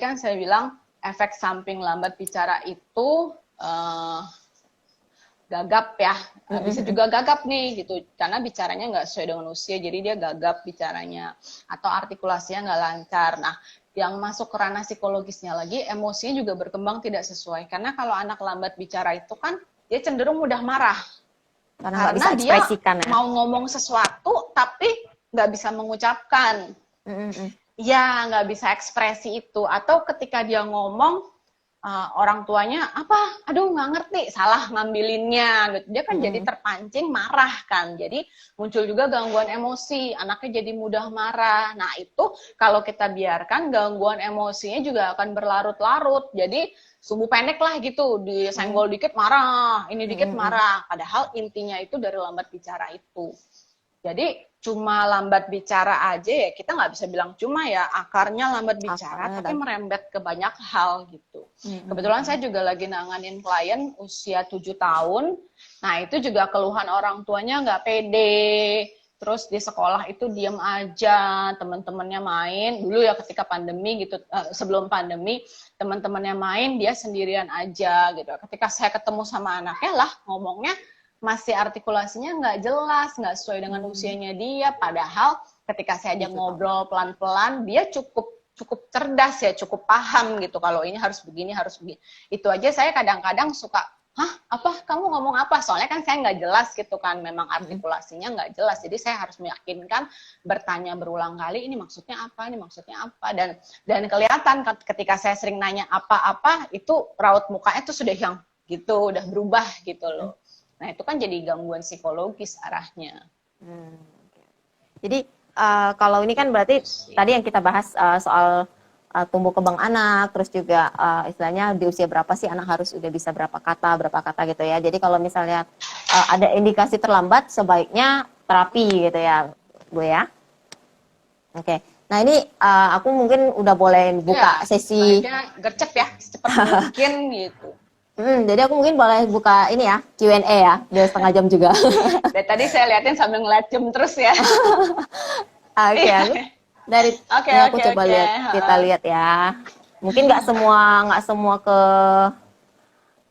kan saya bilang efek samping lambat bicara itu gagap ya, bisa juga gagap nih gitu, karena bicaranya nggak sesuai dengan usia, jadi dia gagap bicaranya, atau artikulasinya nggak lancar. Nah, yang masuk ke ranah psikologisnya lagi, emosinya juga berkembang tidak sesuai, karena kalau anak lambat bicara itu kan dia cenderung mudah marah, Karena nggak bisa karena dia ekspresikan ya. mau ngomong sesuatu tapi nggak bisa mengucapkan, ya nggak bisa ekspresi itu, atau ketika dia ngomong orang tuanya apa, aduh nggak ngerti, salah ngambilinnya, gitu. Dia kan jadi terpancing marah kan, jadi muncul juga gangguan emosi, anaknya jadi mudah marah. Nah itu kalau kita biarkan, gangguan emosinya juga akan berlarut-larut, jadi sumbu pendek lah gitu, disenggol dikit marah, ini dikit marah, padahal intinya itu dari lambat bicara itu. Jadi cuma lambat bicara aja ya, kita nggak bisa bilang cuma ya, akarnya lambat bicara, tapi merembet ke banyak hal gitu. Kebetulan saya juga lagi nanganin klien usia 7 tahun, nah itu juga keluhan orang tuanya nggak pede, terus di sekolah itu diem aja, teman-temannya main, dulu ya ketika pandemi gitu, sebelum pandemi, teman-temannya main, dia sendirian aja gitu. Ketika saya ketemu sama anaknya lah, ngomongnya masih artikulasinya nggak jelas, nggak sesuai dengan usianya dia, padahal ketika saya ajak ngobrol pelan-pelan, dia cukup cerdas ya, cukup paham gitu, kalau ini harus begini, harus begini. Itu aja saya kadang-kadang suka, hah, apa, kamu ngomong apa? Soalnya kan saya nggak jelas gitu kan, memang artikulasinya nggak jelas, jadi saya harus meyakinkan, bertanya berulang kali, ini maksudnya apa, dan kelihatan ketika saya sering nanya apa-apa, itu raut mukanya tuh sudah yang gitu, udah berubah gitu loh. Nah, itu kan jadi gangguan psikologis arahnya. Jadi kalau ini kan berarti tadi yang kita bahas soal tumbuh kembang anak, terus juga istilahnya di usia berapa sih anak harus udah bisa berapa kata gitu ya. Jadi kalau misalnya ada indikasi terlambat, sebaiknya terapi gitu ya, Bu ya. Oke. Nah ini aku mungkin udah boleh buka sesi. Gercep ya, secepat mungkin gitu. Jadi aku mungkin boleh buka ini ya, Q&A ya, 2,5 jam juga. Dari tadi saya liatin sambil ngeliat jam terus ya. Oke. Aku coba lihat, kita lihat ya. Mungkin nggak semua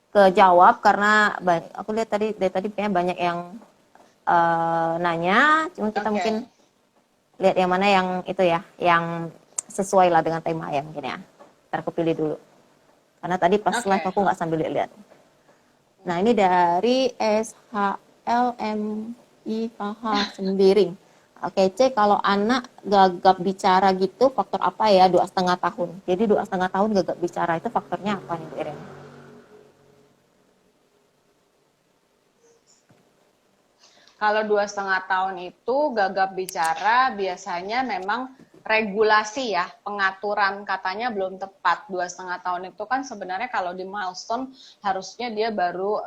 kejawab karena aku lihat dari tadi kayaknya banyak yang nanya, cuma kita mungkin lihat yang mana yang itu ya, yang sesuai lah dengan tema ya mungkin ya. Ntar aku pilih dulu. Karena tadi pas live aku nggak sambil lihat. Nah ini dari SHLMIHH Sembiring. Oke, C, kalau anak gagap bicara gitu, faktor apa ya? 2,5 tahun. Jadi 2,5 tahun gagap bicara itu faktornya apa nih, Bu Irene? Kalau 2,5 tahun itu gagap bicara biasanya memang regulasi ya, pengaturan katanya belum tepat. 2,5 tahun itu kan sebenarnya kalau di milestone harusnya dia baru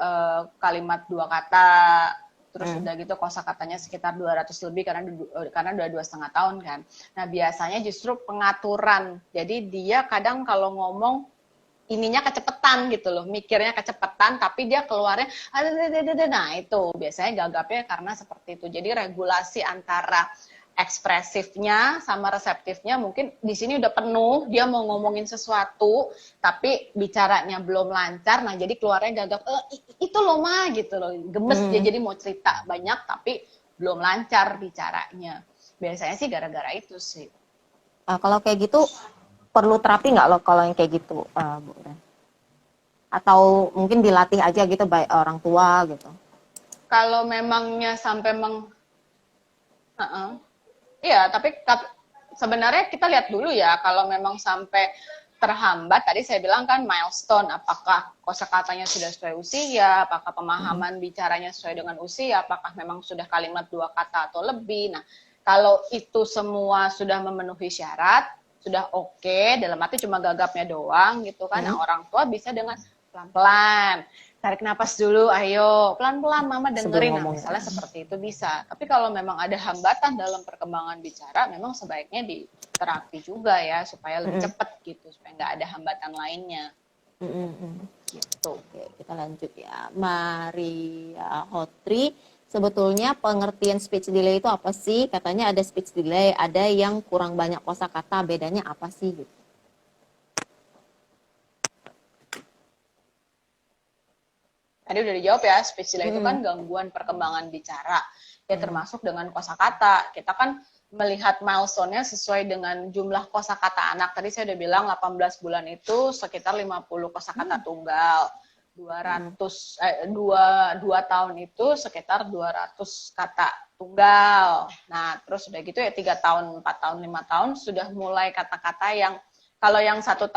kalimat 2 kata, terus udah gitu kosakatanya sekitar 200 lebih karena udah 2,5 tahun kan. Nah biasanya justru pengaturan, jadi dia kadang kalau ngomong ininya kecepetan gitu loh, mikirnya kecepetan, tapi dia keluarnya, nah itu biasanya gagapnya karena seperti itu. Jadi regulasi antara ekspresifnya sama reseptifnya mungkin di sini udah penuh, dia mau ngomongin sesuatu, tapi bicaranya belum lancar, nah jadi keluarnya gagap, itu loh Ma, gitu loh, gemes dia jadi mau cerita banyak, tapi belum lancar bicaranya. Biasanya sih gara-gara itu sih. Kalau kayak gitu, perlu terapi nggak loh kalau yang kayak gitu, Bu? Atau mungkin dilatih aja gitu baik orang tua gitu? Kalau memangnya sampai iya, tapi sebenarnya kita lihat dulu ya, kalau memang sampai terhambat, tadi saya bilang kan milestone, apakah kosakatanya sudah sesuai usia, apakah pemahaman bicaranya sesuai dengan usia, apakah memang sudah kalimat 2 kata atau lebih. Nah, kalau itu semua sudah memenuhi syarat, sudah oke, dalam arti cuma gagapnya doang gitu kan. Nah, orang tua bisa dengan pelan-pelan. Tarik napas dulu, ayo pelan-pelan mama dengerin. Nah, misalnya seperti itu bisa. Tapi kalau memang ada hambatan dalam perkembangan bicara, memang sebaiknya diterapi juga ya supaya lebih cepat gitu, supaya nggak ada hambatan lainnya. Gitu. Oke, kita lanjut ya. Maria Hotri, sebetulnya pengertian speech delay itu apa sih? Katanya ada speech delay, ada yang kurang banyak kosakata, bedanya apa sih gitu? Tadi udah dijawab ya, speech delay itu kan gangguan perkembangan bicara. Ya termasuk dengan kosakata. Kita kan melihat milestone-nya sesuai dengan jumlah kosakata anak. Tadi saya udah bilang 18 bulan itu sekitar 50 kosakata tunggal. 2 tahun itu sekitar 200 kata tunggal. Nah, terus udah gitu ya 3 tahun, 4 tahun, 5 tahun sudah mulai kata-kata yang kalau yang 18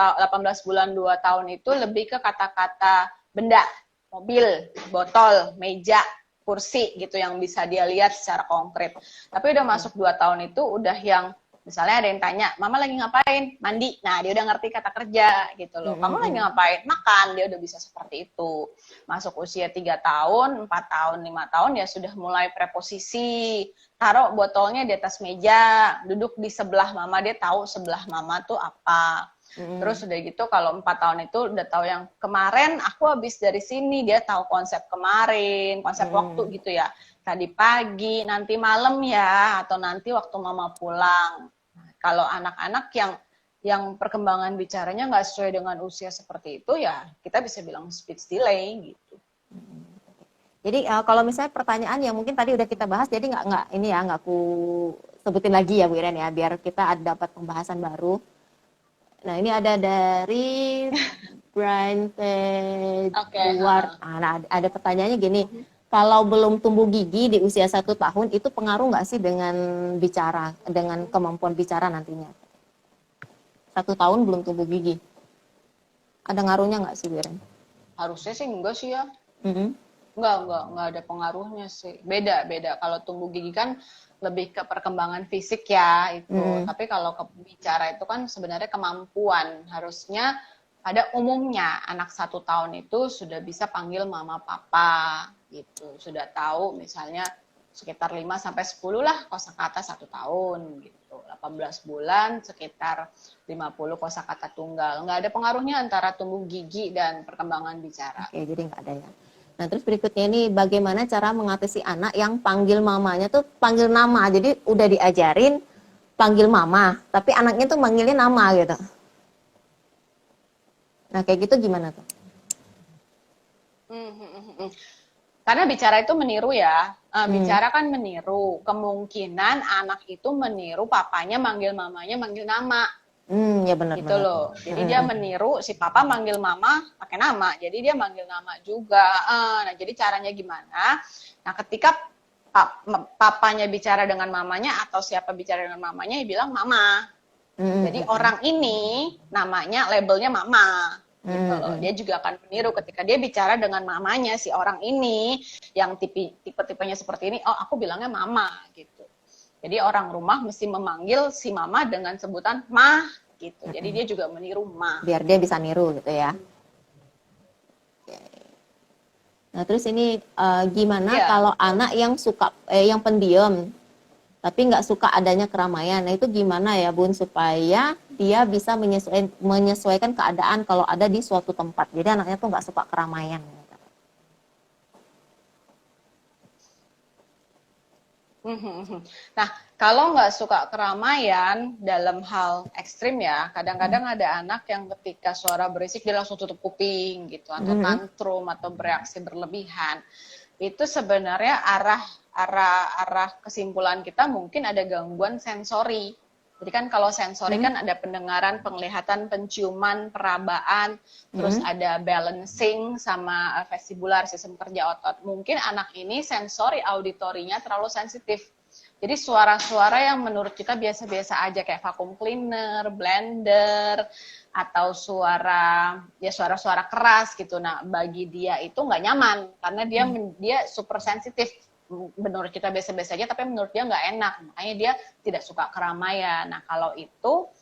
bulan 2 tahun itu lebih ke kata-kata benda. Mobil, botol, meja, kursi gitu yang bisa dia lihat secara konkret. Tapi udah masuk 2 tahun itu udah yang misalnya ada yang tanya, mama lagi ngapain? Mandi. Nah, dia udah ngerti kata kerja gitu loh. Kamu lagi ngapain? Makan. Dia udah bisa seperti itu. Masuk usia 3 tahun, 4 tahun, 5 tahun ya sudah mulai preposisi. Taruh botolnya di atas meja, duduk di sebelah mama, dia tahu sebelah mama tuh apa. Terus udah gitu kalau 4 tahun itu udah tahu yang kemarin aku habis dari sini, dia tahu konsep kemarin, konsep waktu gitu ya. Tadi pagi, nanti malam ya, atau nanti waktu mama pulang. Nah, kalau anak-anak yang perkembangan bicaranya nggak sesuai dengan usia seperti itu ya kita bisa bilang speech delay gitu. Jadi kalau misalnya pertanyaan yang mungkin tadi udah kita bahas, jadi nggak aku sebutin lagi ya Bu Iren ya, biar kita dapat pembahasan baru. Nah, ini ada dari Brian Edward. Nah, ada pertanyaannya gini, kalau belum tumbuh gigi di usia 1 tahun, itu pengaruh nggak sih dengan bicara, dengan kemampuan bicara nantinya? 1 tahun belum tumbuh gigi. Ada ngaruhnya nggak sih, Biren? Harusnya sih enggak sih ya. Enggak ada pengaruhnya sih. Beda. Kalau tumbuh gigi kan lebih ke perkembangan fisik ya itu. Tapi kalau ke bicara itu kan sebenarnya kemampuan. Harusnya pada umumnya anak 1 tahun itu sudah bisa panggil mama papa gitu. Sudah tahu misalnya sekitar 5-10 lah kosakata 1 tahun gitu. 18 bulan sekitar 50 kosakata tunggal. Nggak ada pengaruhnya antara tumbuh gigi dan perkembangan bicara. Oke, jadi nggak ada ya. Nah, terus berikutnya ini bagaimana cara mengatasi anak yang panggil mamanya tuh panggil nama. Jadi udah diajarin panggil mama, tapi anaknya tuh manggilnya nama gitu. Nah, kayak gitu gimana tuh? Karena bicara itu meniru ya. Bicara kan meniru. Kemungkinan anak itu meniru papanya manggil mamanya manggil nama. Ya benar. Gitu loh. Jadi dia meniru si papa manggil mama pakai nama. Jadi dia manggil nama juga. Nah, jadi caranya gimana? Nah, ketika papanya bicara dengan mamanya atau siapa bicara dengan mamanya, dia bilang mama. Jadi orang ini namanya labelnya mama. Gitu loh. Dia juga akan meniru ketika dia bicara dengan mamanya si orang ini yang tipe-tipenya seperti ini. Oh, aku bilangnya mama gitu. Jadi orang rumah mesti memanggil si mama dengan sebutan ma gitu. Jadi dia juga meniru ma. Biar dia bisa niru gitu ya. Nah, terus ini gimana kalau anak yang suka yang pendiam tapi nggak suka adanya keramaian. Nah, itu gimana ya, Bun, supaya dia bisa menyesuaikan keadaan kalau ada di suatu tempat. Jadi anaknya tuh nggak suka keramaian. Nah, kalau nggak suka keramaian dalam hal ekstrim ya, kadang-kadang ada anak yang ketika suara berisik dia langsung tutup kuping gitu, atau tantrum atau bereaksi berlebihan. Itu sebenarnya arah kesimpulan kita mungkin ada gangguan sensori. Jadi kan kalau sensori kan ada pendengaran, penglihatan, penciuman, perabaan, terus ada balancing sama vestibular, sistem kerja otot. Mungkin anak ini sensori auditorinya terlalu sensitif. Jadi suara-suara yang menurut kita biasa-biasa aja kayak vacuum cleaner, blender, atau suara-suara keras gitu. Nah, bagi dia itu nggak nyaman karena dia super sensitif. Menurut kita biasa-biasa aja, tapi menurut dia nggak enak. Makanya dia tidak suka keramaian. Nah, kalau itu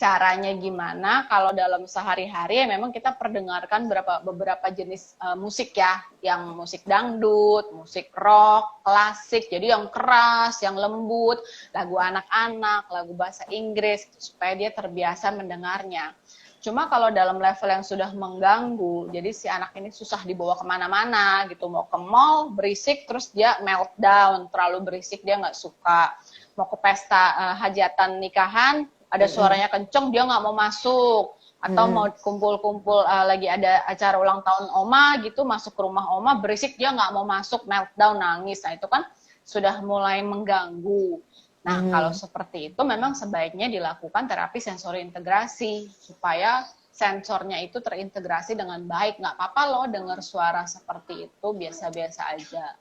caranya gimana? Kalau dalam sehari-hari ya memang kita perdengarkan beberapa jenis musik ya, yang musik dangdut, musik rock, klasik, jadi yang keras, yang lembut, lagu anak-anak, lagu bahasa Inggris, supaya dia terbiasa mendengarnya. Cuma kalau dalam level yang sudah mengganggu, jadi si anak ini susah dibawa kemana-mana gitu, mau ke mall berisik, terus dia meltdown, terlalu berisik dia nggak suka, mau ke pesta hajatan nikahan, ada suaranya kenceng dia nggak mau masuk, atau mau kumpul-kumpul lagi ada acara ulang tahun oma gitu, masuk ke rumah oma berisik dia nggak mau masuk, meltdown, nangis. Nah itu kan sudah mulai mengganggu. Nah kalau seperti itu memang sebaiknya dilakukan terapi sensori integrasi supaya sensornya itu terintegrasi dengan baik. Nggak apa-apa loh dengar suara seperti itu, biasa-biasa aja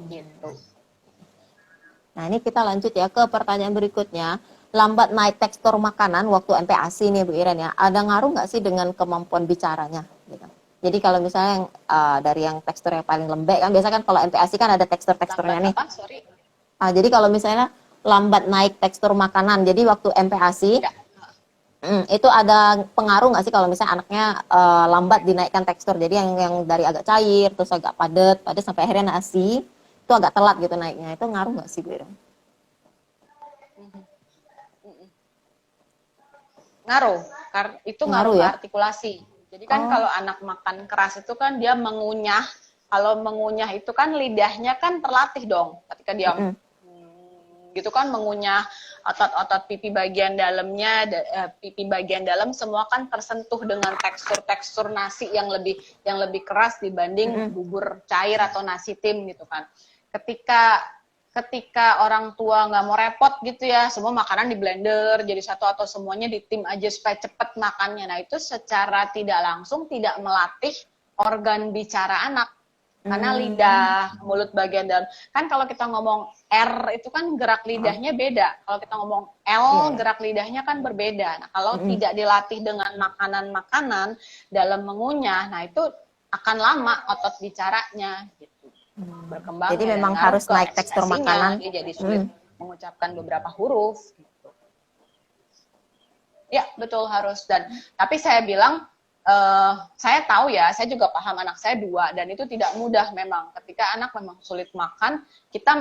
gitu. Nah, ini kita lanjut ya ke pertanyaan berikutnya. Lambat naik tekstur makanan waktu MPASI nih Bu Iren ya, ada ngaruh nggak sih dengan kemampuan bicaranya? Gitu. Jadi kalau misalnya yang dari yang tekstur yang paling lembek kan, biasa kan kalau MPASI kan ada tekstur-teksturnya nih. Apa? Sorry. Jadi kalau misalnya lambat naik tekstur makanan, jadi waktu MPASI itu ada pengaruh nggak sih kalau misalnya anaknya lambat dinaikkan tekstur? Jadi yang dari agak cair terus agak padat sampai akhirnya nasi itu agak telat gitu naiknya, itu ngaruh nggak sih Bu Iren? Ngaruh, itu ngaruh Ngaruh ke ya? artikulasi. Jadi kan kalau anak makan keras itu kan dia mengunyah, kalau mengunyah itu kan lidahnya kan terlatih dong ketika dia gitu kan mengunyah otot-otot pipi bagian dalamnya, pipi bagian dalam semua kan tersentuh dengan tekstur-tekstur nasi yang lebih keras dibanding bubur cair atau nasi tim gitu kan. Ketika orang tua nggak mau repot gitu ya, semua makanan di blender jadi satu atau semuanya di tim aja supaya cepet makannya. Nah itu secara tidak langsung tidak melatih organ bicara anak. Karena lidah, mulut bagian dalam. Kan kalau kita ngomong R itu kan gerak lidahnya beda. Kalau kita ngomong L, gerak lidahnya kan berbeda. Nah kalau tidak dilatih dengan makanan-makanan dalam mengunyah, nah itu akan lama otot bicaranya gitu. Berkembang. Jadi memang harus naik tekstur makanan. Dia jadi sulit mengucapkan beberapa huruf. Gitu. Ya betul harus. Tapi saya bilang saya tahu ya, saya juga paham anak saya 2 dan itu tidak mudah memang. Ketika anak memang sulit makan, kita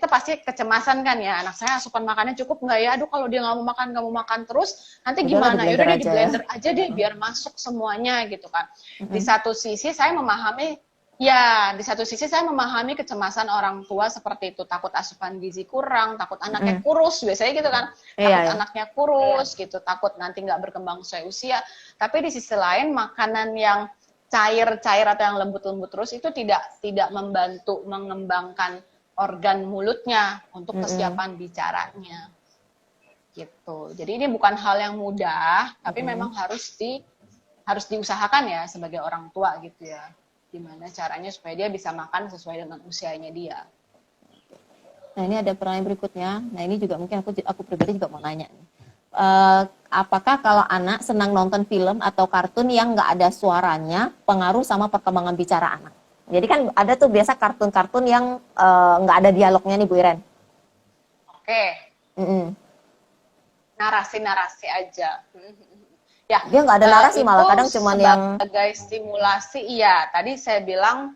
pasti kecemasan kan ya. Anak saya asupan makannya cukup nggak ya? Aduh kalau dia nggak mau makan terus, nanti gimana? Yaudah deh di blender aja deh biar masuk semuanya gitu kan. Di satu sisi saya memahami kecemasan orang tua seperti itu, takut asupan gizi kurang, takut anaknya kurus, biasanya gitu kan, takut anaknya kurus gitu, takut nanti nggak berkembang sesuai usia. Tapi di sisi lain makanan yang cair-cair atau yang lembut-lembut terus itu tidak membantu mengembangkan organ mulutnya untuk kesiapan bicaranya. Gitu. Jadi ini bukan hal yang mudah, tapi memang harus diusahakan ya sebagai orang tua gitu ya. Gimana caranya supaya dia bisa makan sesuai dengan usianya dia. Nah ini ada pertanyaan berikutnya. Nah ini juga mungkin aku pribadi juga mau nanya nih. Apakah kalau anak senang nonton film atau kartun yang nggak ada suaranya pengaruh sama perkembangan bicara anak? Jadi kan ada tuh biasa kartun-kartun yang nggak ada dialognya nih Bu Iren. Oke. Narasi-narasi aja. Ya, dia nggak ada narasi malah kadang cuman yang sebagai stimulasi. Iya, tadi saya bilang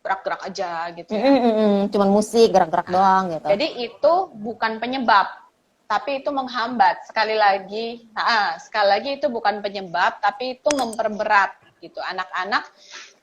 gerak-gerak aja gitu ya. Cuman musik gerak-gerak doang gitu. Jadi itu bukan penyebab, tapi itu menghambat. Sekali lagi itu bukan penyebab, tapi itu memperberat gitu. Anak-anak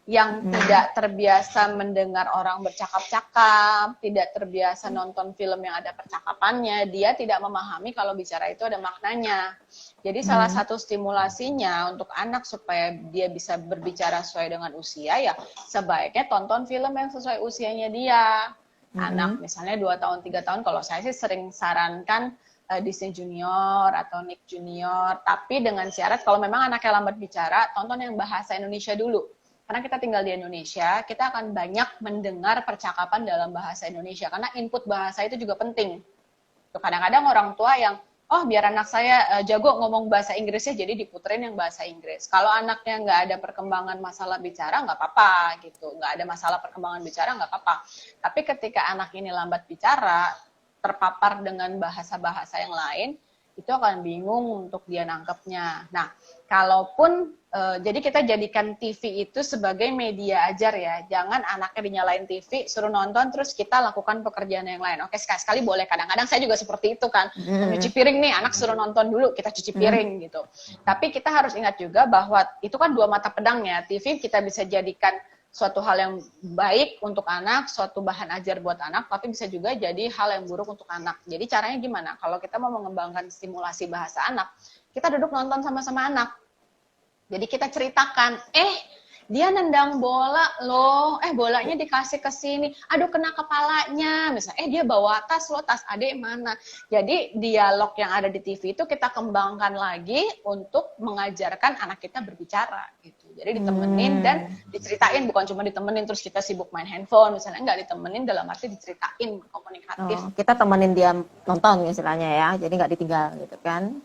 yang tidak terbiasa mendengar orang bercakap-cakap, tidak terbiasa nonton film yang ada percakapannya, dia tidak memahami kalau bicara itu ada maknanya. Jadi salah satu stimulasinya untuk anak supaya dia bisa berbicara sesuai dengan usia, ya sebaiknya tonton film yang sesuai usianya dia. Anak misalnya 2 tahun, 3 tahun, kalau saya sih sering sarankan Disney Junior atau Nick Junior, tapi dengan syarat kalau memang anaknya lambat bicara, tonton yang bahasa Indonesia dulu. karena kita tinggal di Indonesia, kita akan banyak mendengar percakapan dalam bahasa Indonesia. Karena input bahasa itu juga penting. Kadang-kadang orang tua yang, oh biar anak saya jago ngomong bahasa Inggrisnya, jadi diputerin yang bahasa Inggris. Kalau anaknya nggak ada perkembangan masalah bicara, nggak apa-apa gitu. Nggak ada masalah perkembangan bicara, nggak apa-apa. Tapi ketika anak ini lambat bicara, terpapar dengan bahasa-bahasa yang lain, itu akan bingung untuk dia nangkepnya. Nah, kalaupun jadi kita jadikan TV itu sebagai media ajar ya. Jangan anaknya dinyalain TV, suruh nonton, terus kita lakukan pekerjaan yang lain. Oke, sekali-sekali boleh. Kadang-kadang saya juga seperti itu kan. Cuci piring nih, anak suruh nonton dulu, kita cuci piring gitu. Tapi kita harus ingat juga bahwa itu kan dua mata pedangnya. TV kita bisa jadikan suatu hal yang baik untuk anak, suatu bahan ajar buat anak, tapi bisa juga jadi hal yang buruk untuk anak. Jadi caranya gimana? Kalau kita mau mengembangkan stimulasi bahasa anak, kita duduk nonton sama-sama anak. Jadi kita ceritakan, dia nendang bola loh, bolanya dikasih ke sini, aduh kena kepalanya, misalnya, dia bawa tas loh, tas adek mana. Jadi dialog yang ada di TV itu kita kembangkan lagi untuk mengajarkan anak kita berbicara gitu. Jadi ditemenin dan diceritain, bukan cuma ditemenin terus kita sibuk main handphone, misalnya enggak, ditemenin dalam arti diceritain, komunikatif. Kita temenin dia nonton istilahnya ya, jadi nggak ditinggal gitu kan.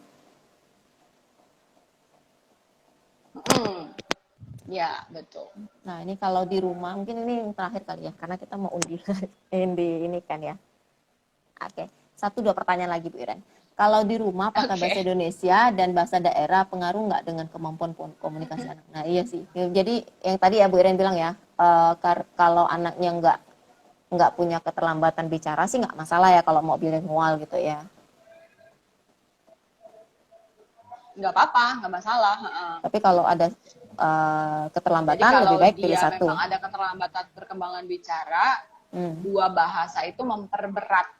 Ya, betul. Nah, ini kalau di rumah, mungkin ini yang terakhir kali ya, karena kita mau undi ini kan ya. Oke, 1-2 pertanyaan lagi Bu Iren. Kalau di rumah pakai bahasa Indonesia dan bahasa daerah pengaruh nggak dengan kemampuan komunikasi anak? Nah iya sih. Jadi yang tadi ya Bu Iren bilang ya, kalau anaknya nggak punya keterlambatan bicara sih nggak masalah ya kalau mau bilingual gitu ya. Nggak apa-apa, nggak masalah. Tapi kalau ada keterlambatan lebih baik pilih satu. Memang ada keterlambatan perkembangan bicara, dua bahasa itu memperberat.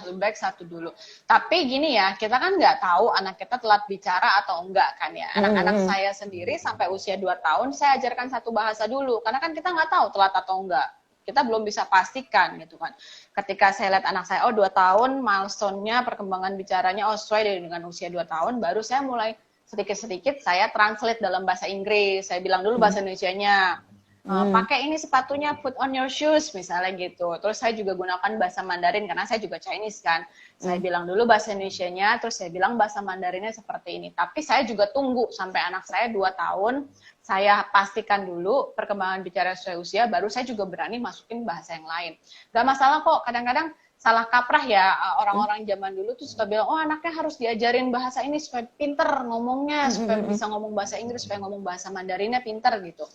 Lebih baik satu dulu. Tapi gini ya, kita kan nggak tahu anak kita telat bicara atau enggak kan ya. Anak-anak saya sendiri sampai usia 2 tahun, saya ajarkan satu bahasa dulu. Karena kan kita nggak tahu telat atau enggak. Kita belum bisa pastikan gitu kan. Ketika saya lihat anak saya, 2 tahun, milestone-nya, perkembangan bicaranya, sesuai dengan usia 2 tahun, baru saya mulai sedikit-sedikit saya translate dalam bahasa Inggris. Saya bilang dulu bahasa Indonesianya. Pakai ini sepatunya, put on your shoes misalnya gitu. Terus saya juga gunakan bahasa Mandarin karena saya juga Chinese kan. Saya bilang dulu bahasa Indonesianya, terus saya bilang bahasa Mandarinnya seperti ini. Tapi saya juga tunggu sampai anak saya 2 tahun, saya pastikan dulu perkembangan bicara sesuai usia, baru saya juga berani masukin bahasa yang lain. Gak masalah kok, kadang-kadang salah kaprah ya orang-orang zaman dulu tuh suka bilang, anaknya harus diajarin bahasa ini supaya pinter ngomongnya, supaya bisa ngomong bahasa Inggris, supaya ngomong bahasa Mandarinnya pinter gitu.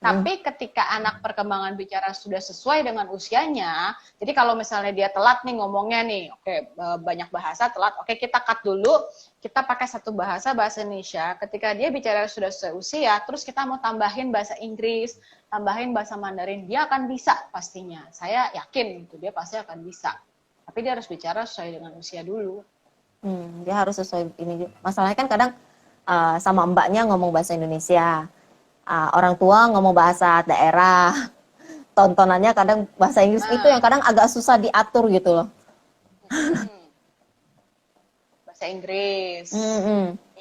Tapi ketika anak perkembangan bicara sudah sesuai dengan usianya, jadi kalau misalnya dia telat nih ngomongnya nih, banyak bahasa telat, kita cut dulu, kita pakai satu bahasa Indonesia. Ketika dia bicara sudah sesuai usia, terus kita mau tambahin bahasa Inggris, tambahin bahasa Mandarin, dia akan bisa pastinya. Saya yakin itu dia pasti akan bisa. Tapi dia harus bicara sesuai dengan usia dulu. Dia harus sesuai ini. Masalahnya kan kadang sama mbaknya ngomong bahasa Indonesia. Orang tua ngomong bahasa daerah, tontonannya kadang bahasa Inggris itu yang kadang agak susah diatur gitu loh. Bahasa Inggris,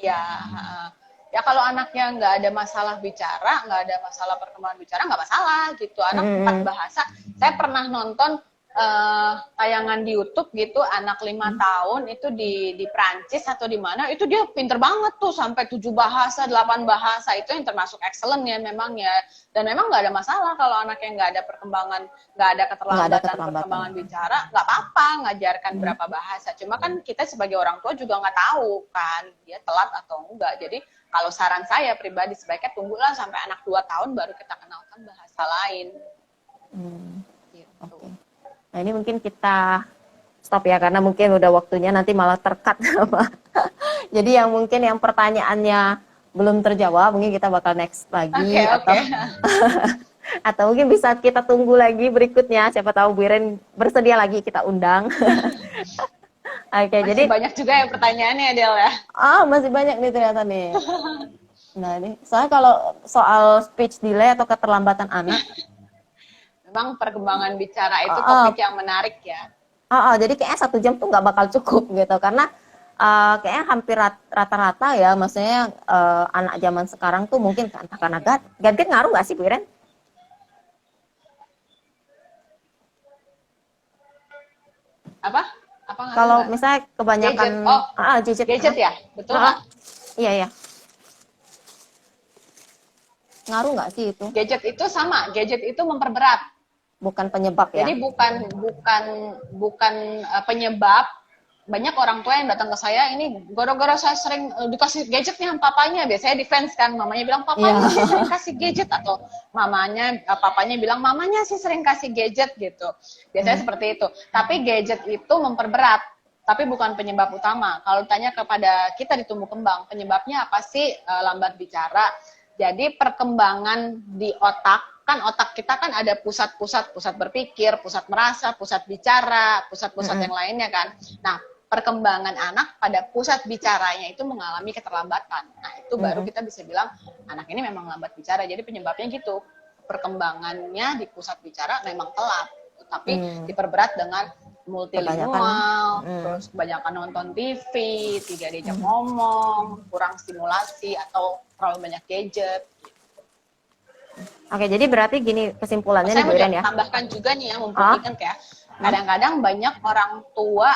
ya kalau anaknya nggak ada masalah bicara, nggak ada masalah perkembangan bicara, nggak masalah gitu. Anak 4 bahasa, saya pernah nonton tayangan di YouTube gitu, anak 5 tahun itu di Prancis atau di mana, itu dia pinter banget tuh sampai 7 bahasa, 8 bahasa, itu yang termasuk excellent ya memang ya. Dan memang nggak ada masalah kalau anaknya nggak ada perkembangan, nggak ada keterlambatan perkembangan bicara, nggak apa-apa ngajarkan berapa bahasa. Cuma kan kita sebagai orang tua juga nggak tahu kan dia telat atau enggak. Jadi kalau saran saya pribadi sebaiknya tunggulah sampai anak 2 tahun baru kita kenalkan bahasa lain. Gitu. Nah ini mungkin kita stop ya karena mungkin udah waktunya nanti malah terkat. Jadi yang mungkin yang pertanyaannya belum terjawab mungkin kita bakal next lagi atau mungkin bisa kita tunggu lagi berikutnya. Siapa tahu Bu Iren bersedia lagi kita undang. Jadi banyak juga yang pertanyaannya Del ya. Masih banyak nih ternyata nih. Nah ini soalnya kalau soal speech delay atau keterlambatan anak. Memang perkembangan bicara itu topik yang menarik ya. Jadi kayaknya 1 jam tuh nggak bakal cukup gitu karena kayaknya hampir rata-rata ya, maksudnya anak zaman sekarang tuh mungkin entah karena gadget ngaruh nggak sih Bu Iren? Apa ngaruh Kalau nggak? misalnya kebanyakan Gadget. Oh, gadget, gadget ya? Betul nggak? iya iya, ngaruh nggak sih itu? Gadget itu sama, gadget itu memperberat. Bukan penyebab ya? Jadi bukan penyebab. Banyak orang tua yang datang ke saya ini gara-gara saya sering dikasih gadgetnya papanya, biasanya defense kan, mamanya bilang papanya sih sering kasih gadget, atau papanya bilang mamanya sih sering kasih gadget gitu. Biasanya seperti itu. Tapi gadget itu memperberat, tapi bukan penyebab utama. Kalau tanya kepada kita di tumbuh kembang, penyebabnya apa sih? Lambat bicara. Jadi perkembangan di otak, kan otak kita kan ada pusat-pusat, pusat berpikir, pusat merasa, pusat bicara, pusat-pusat yang lainnya kan. Nah, perkembangan anak pada pusat bicaranya itu mengalami keterlambatan. Nah, itu baru kita bisa bilang anak ini memang lambat bicara. Jadi penyebabnya gitu. Perkembangannya di pusat bicara memang telat, tapi diperberat dengan multilingual, terus kebanyakan nonton TV, tidak diajak ngomong, kurang stimulasi atau terlalu banyak gadget. Oke, jadi berarti gini kesimpulannya nih Bu Iren ya. Saya mau tambahkan juga nih ya, mumpung kan kayak kadang-kadang banyak orang tua,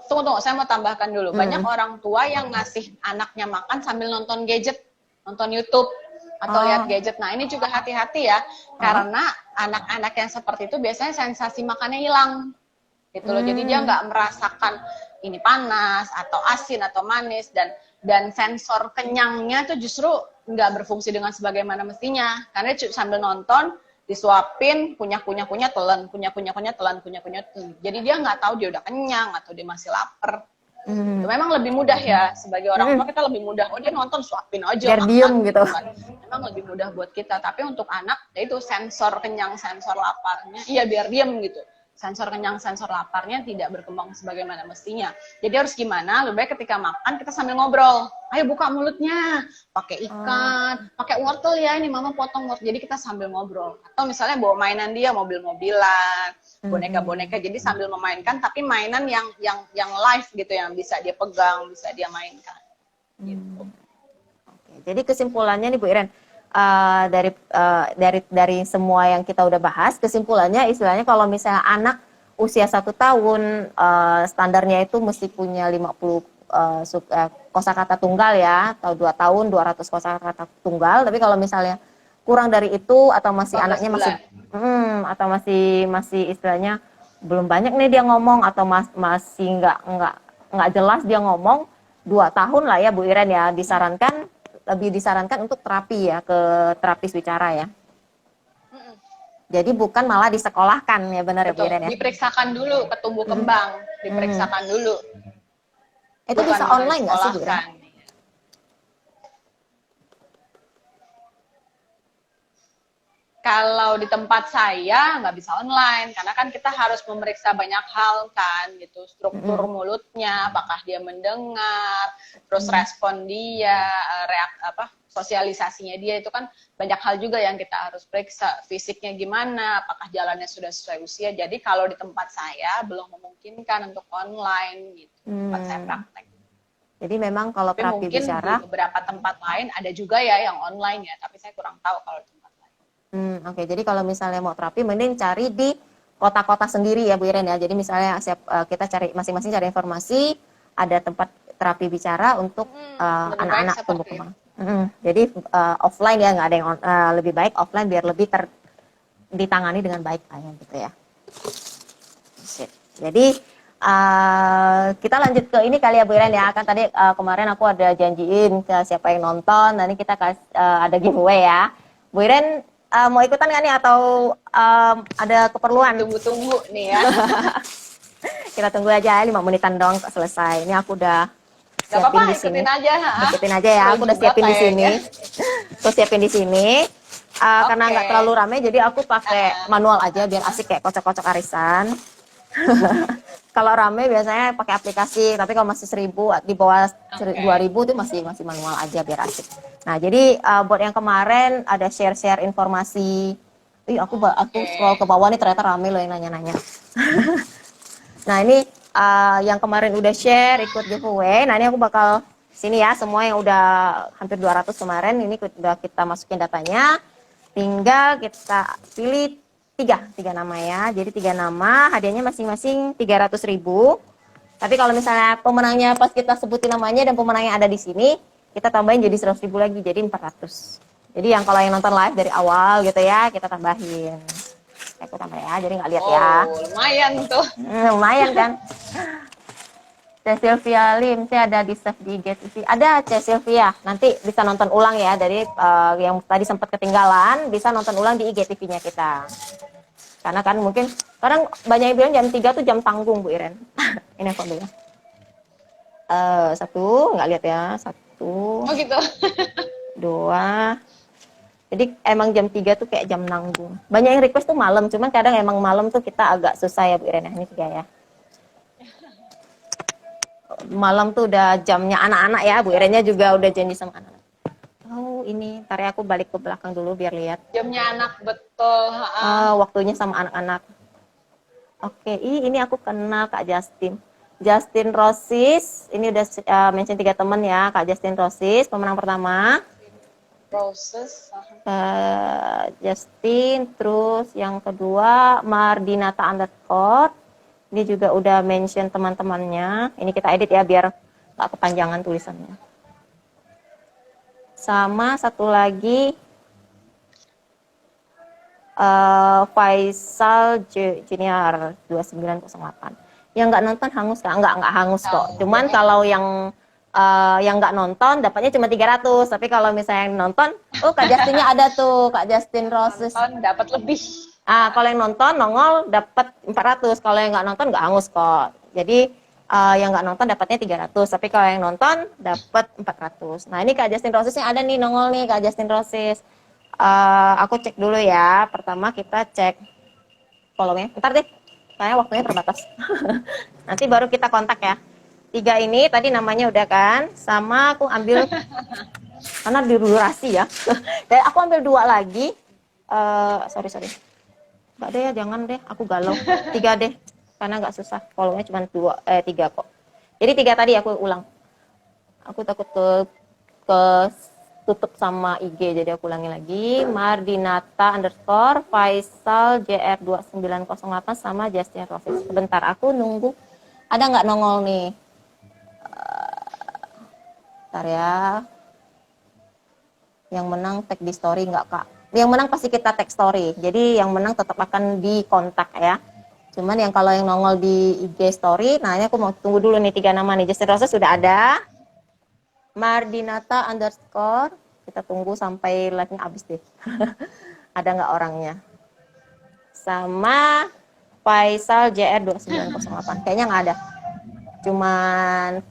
tunggu, saya mau tambahkan dulu, banyak orang tua yang ngasih anaknya makan sambil nonton gadget, nonton YouTube, atau lihat gadget. Nah, ini juga hati-hati ya, karena anak-anak yang seperti itu biasanya sensasi makannya hilang, gitu loh. Jadi dia nggak merasakan ini panas, atau asin, atau manis, dan sensor kenyangnya tuh justru nggak berfungsi dengan sebagaimana mestinya, karena sambil nonton disuapin, kunyah telan, kunyah telan. Jadi dia nggak tahu dia udah kenyang atau dia masih lapar. Memang lebih mudah ya sebagai orang tua, kita lebih mudah, oh dia nonton suapin aja, biar diem gitu. Memang lebih mudah buat kita, tapi untuk anak itu sensor kenyang, sensor laparnya, iya biar diem gitu. Sensor kenyang, sensor laparnya tidak berkembang sebagaimana mestinya. Jadi harus gimana? Lebih baik ketika makan kita sambil ngobrol. Ayo buka mulutnya, pakai ikan, pakai wortel ya, ini mama potong wortel. Jadi kita sambil ngobrol. Atau misalnya bawa mainan dia, mobil-mobilan, boneka-boneka. Jadi sambil memainkan, tapi mainan yang live gitu, yang bisa dia pegang, bisa dia mainkan. Gitu. Oke, jadi kesimpulannya nih Bu Iren, dari semua yang kita udah bahas, kesimpulannya istilahnya kalau misalnya anak usia 1 tahun, standarnya itu mesti punya 50 kosakata tunggal ya, atau 2 tahun 200 kosakata tunggal. Tapi kalau misalnya kurang dari itu atau masih anaknya masih atau masih istilahnya belum banyak nih dia ngomong, atau masih nggak jelas dia ngomong, 2 tahun lah ya Bu Iren ya, lebih disarankan untuk terapi ya, ke terapis bicara ya. Jadi bukan malah disekolahkan ya, benar ya Bu Iren ya? Diperiksakan dulu ke tumbuh kembang, diperiksakan dulu. Itu bukan bisa online nggak sih Bu Iren? Kalau di tempat saya nggak bisa online, karena kan kita harus memeriksa banyak hal kan, gitu, struktur mulutnya, apakah dia mendengar, terus respon dia, sosialisasinya dia, itu kan banyak hal juga yang kita harus periksa, fisiknya gimana, apakah jalannya sudah sesuai usia. Jadi kalau di tempat saya belum memungkinkan untuk online gitu, tempat saya praktek. Jadi memang kalau terapi mungkin bicara, di beberapa tempat lain ada juga ya yang online ya, tapi saya kurang tahu kalau di tempat lain. Oke, jadi kalau misalnya mau terapi, mending cari di kota-kota sendiri ya Bu Iren ya. Jadi misalnya kita cari masing-masing cari informasi, ada tempat terapi bicara untuk anak-anak tumbuh kembang. Jadi offline ya, nggak ada yang lebih baik offline biar lebih ditangani dengan baik ya, gitu ya. Jadi kita lanjut ke ini kali ya Bu Iren ya. Kan tadi kemarin aku ada janjiin ke siapa yang nonton, nanti kita ada giveaway ya. Bu Iren mau ikutan nggak nih, atau ada keperluan? Tunggu-tunggu nih ya. Kita tunggu aja 5 menitan dong selesai. Ini aku udah siapin di sini. Ikutin aja ya. Aku udah siapin di sini. Aku siapin di sini. Karena nggak terlalu ramai, jadi aku pakai manual aja biar asik kayak kocok-kocok arisan. Kalau rame biasanya pakai aplikasi, tapi kalau masih 1000 di bawah 2000 itu masih manual aja biar asik. Nah, jadi buat yang kemarin ada share informasi. Aku scroll ke bawah nih, ternyata rame loh yang nanya-nanya. Nah, ini yang kemarin udah share ikut giveaway. Nah, ini aku bakal sini ya, semua yang udah hampir 200 kemarin ini udah kita masukin datanya. Tinggal kita pilih tiga nama ya. Jadi 3 nama, hadiahnya masing-masing 300.000. Tapi kalau misalnya pemenangnya pas kita sebutin namanya dan pemenangnya ada di sini, kita tambahin jadi 100.000 lagi, jadi 400. Jadi yang kalau yang nonton live dari awal gitu ya, kita tambahin. Aku tambah ya, jadi nggak lihat ya. Lumayan tuh. Lumayan kan. Teh Sylvia Lim, saya ada di save di GTV. Ada Teh Sylvia, nanti bisa nonton ulang ya dari yang tadi sempat ketinggalan, bisa nonton ulang di IGTV-nya kita. Karena kan mungkin kadang banyak yang bilang jam 3 tuh jam tanggung Bu Iren. Ini aku ambil ya. Satu, nggak lihat ya. Satu, Oh gitu. dua. Jadi emang jam 3 tuh kayak jam nanggung. Banyak yang request tuh malam, cuman kadang emang malam tuh kita agak susah ya Bu Iren. Ini 3 ya. Malam tuh udah jamnya anak-anak ya, Bu Irennya juga udah janji sama anak-anak. Oh ini, ntar ya aku balik ke belakang dulu biar lihat. Jamnya anak betul. Waktunya sama anak-anak. Oke, ini aku kenal Kak Justin. Justin Rosis, ini udah mention 3 temen ya, Kak Justin Rosis, pemenang pertama. Proses. Justin, terus yang kedua Mardinata underscore. Ini juga udah mention teman-temannya. Ini kita edit ya biar nggak kepanjangan tulisannya. Sama satu lagi Faisal Junior 2908. Yang nggak nonton hangus kan? Nggak hangus kok. Cuman kalau yang nggak nonton dapatnya cuma 300. Tapi kalau misalnya yang nonton, Kak Justinnya ada tuh, Kak Justin Roses. Nonton dapat lebih. Kalau yang nonton nongol dapat 400. Kalau yang nggak nonton nggak hangus kok. Jadi yang nggak nonton dapatnya 300. Tapi kalau yang nonton dapat 400. Nah ini Kak Justin Rosesnya ada nih nongol nih Kak Justin Roses. Aku cek dulu ya. Pertama kita cek follow-nya. Bentar deh, kayaknya waktunya terbatas. Nanti baru kita kontak ya. 3 ini tadi namanya udah kan. Sama aku ambil karena di durasi ya. Dan aku ambil 2 lagi. Sorry. Enggak deh ya, jangan deh. Aku galau. 3 deh. Karena nggak susah. Follow-nya cuma 3 kok. Jadi 3 tadi aku ulang. Aku takut ke tutup sama IG, jadi aku ulangi lagi. Mardinata underscore Faisal JR2908 sama Justin Roses. Sebentar, aku nunggu. Ada nggak nongol nih? Bentar ya. Yang menang tag di story nggak Kak? Yang menang pasti kita tag story. Jadi yang menang tetap akan dikontak ya. Cuman yang kalau yang nongol di IG story, nah ini aku mau tunggu dulu nih 3 nama nih. Justin Roses sudah ada. Mardinata underscore, kita tunggu sampai live-nya habis deh. Ada nggak orangnya? Sama Faisal JR2908, kayaknya nggak ada. Cuman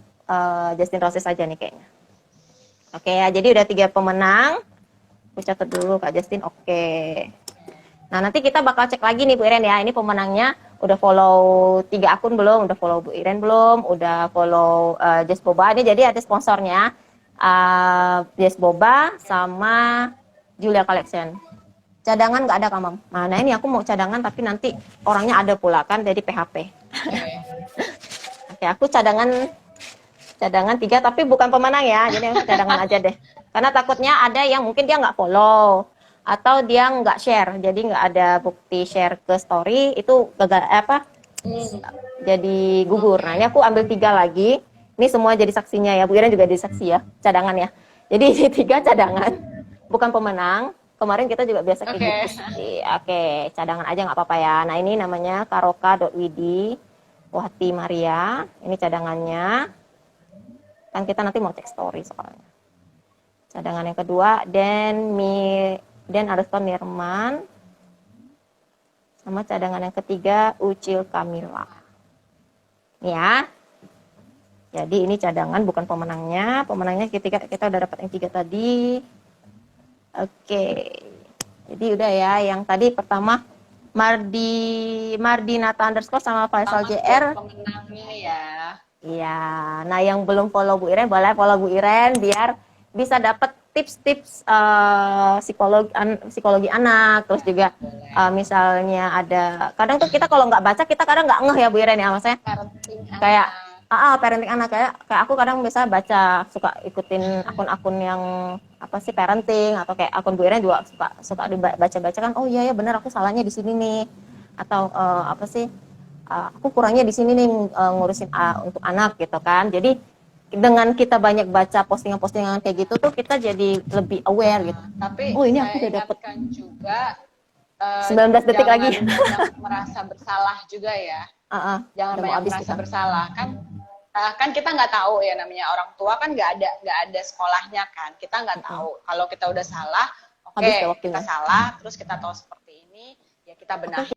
Justin Roses aja nih kayaknya. Oke ya, jadi udah 3 pemenang. Aku catat dulu Kak Justin, oke. Nah nanti kita bakal cek lagi nih Bu Iren ya, ini pemenangnya udah follow 3 akun belum, udah follow Bu Iren belum, udah follow Just Boba, ini jadi ada sponsornya Just Boba sama Julia Collection. Cadangan nggak ada Kamam. Nah ini aku mau cadangan tapi nanti orangnya ada pula kan, jadi PHP. Oke, aku cadangan 3 tapi bukan pemenang ya, jadi aku cadangan aja deh. Karena takutnya ada yang mungkin dia nggak follow atau dia nggak share, jadi nggak ada bukti share ke story, itu gagal jadi gugur. Nah ini aku ambil 3 lagi, ini semua jadi saksinya ya, Bu Iren juga jadi saksi ya, cadangan ya. Jadi ini 3 cadangan, bukan pemenang. Kemarin kita juga biasa kayak gitu. Oke, cadangan aja nggak apa-apa ya. Nah ini namanya Karoka.Widi Wati Maria, ini cadangannya. Kan kita nanti mau cek story soalnya. Cadangan yang kedua, Dan underscore Nirman. Sama cadangan yang ketiga, Ucil Kamila. Ya. Jadi ini cadangan bukan pemenangnya. Pemenangnya kita udah dapat yang 3 tadi. Oke. Jadi udah ya. Yang tadi pertama Mardinata underscore sama Faisal JR. Pemenangnya ya. Iya. Nah yang belum follow Bu Iren, boleh follow Bu Iren biar bisa dapat tips-tips psikologi anak, terus juga misalnya ada kadang tuh kita kalau nggak baca kita kadang nggak ngeh ya Bu Iren ya, maksudnya kayak Parenting anak kayak aku kadang biasa baca, suka ikutin akun-akun yang apa sih parenting, atau kayak akun Bu Iren juga suka dibaca-baca kan, oh iya ya benar aku salahnya di sini nih, atau apa sih aku kurangnya di sini nih ngurusin untuk anak gitu kan. Jadi dengan kita banyak baca postingan-postingan kayak gitu tuh kita jadi lebih aware gitu. Tapi Oh ini saya aku udah dapet ingatkan juga 19 detik jangan lagi. banyak merasa bersalah juga ya. Jangan Udah mau banyak habis merasa kita. bersalah kan kita nggak tahu ya, namanya orang tua kan nggak ada sekolahnya kan, kita nggak tahu kalau kita udah salah. Habis Oke, deh kita waktunya. salah terus kita tahu seperti ini ya kita benahi.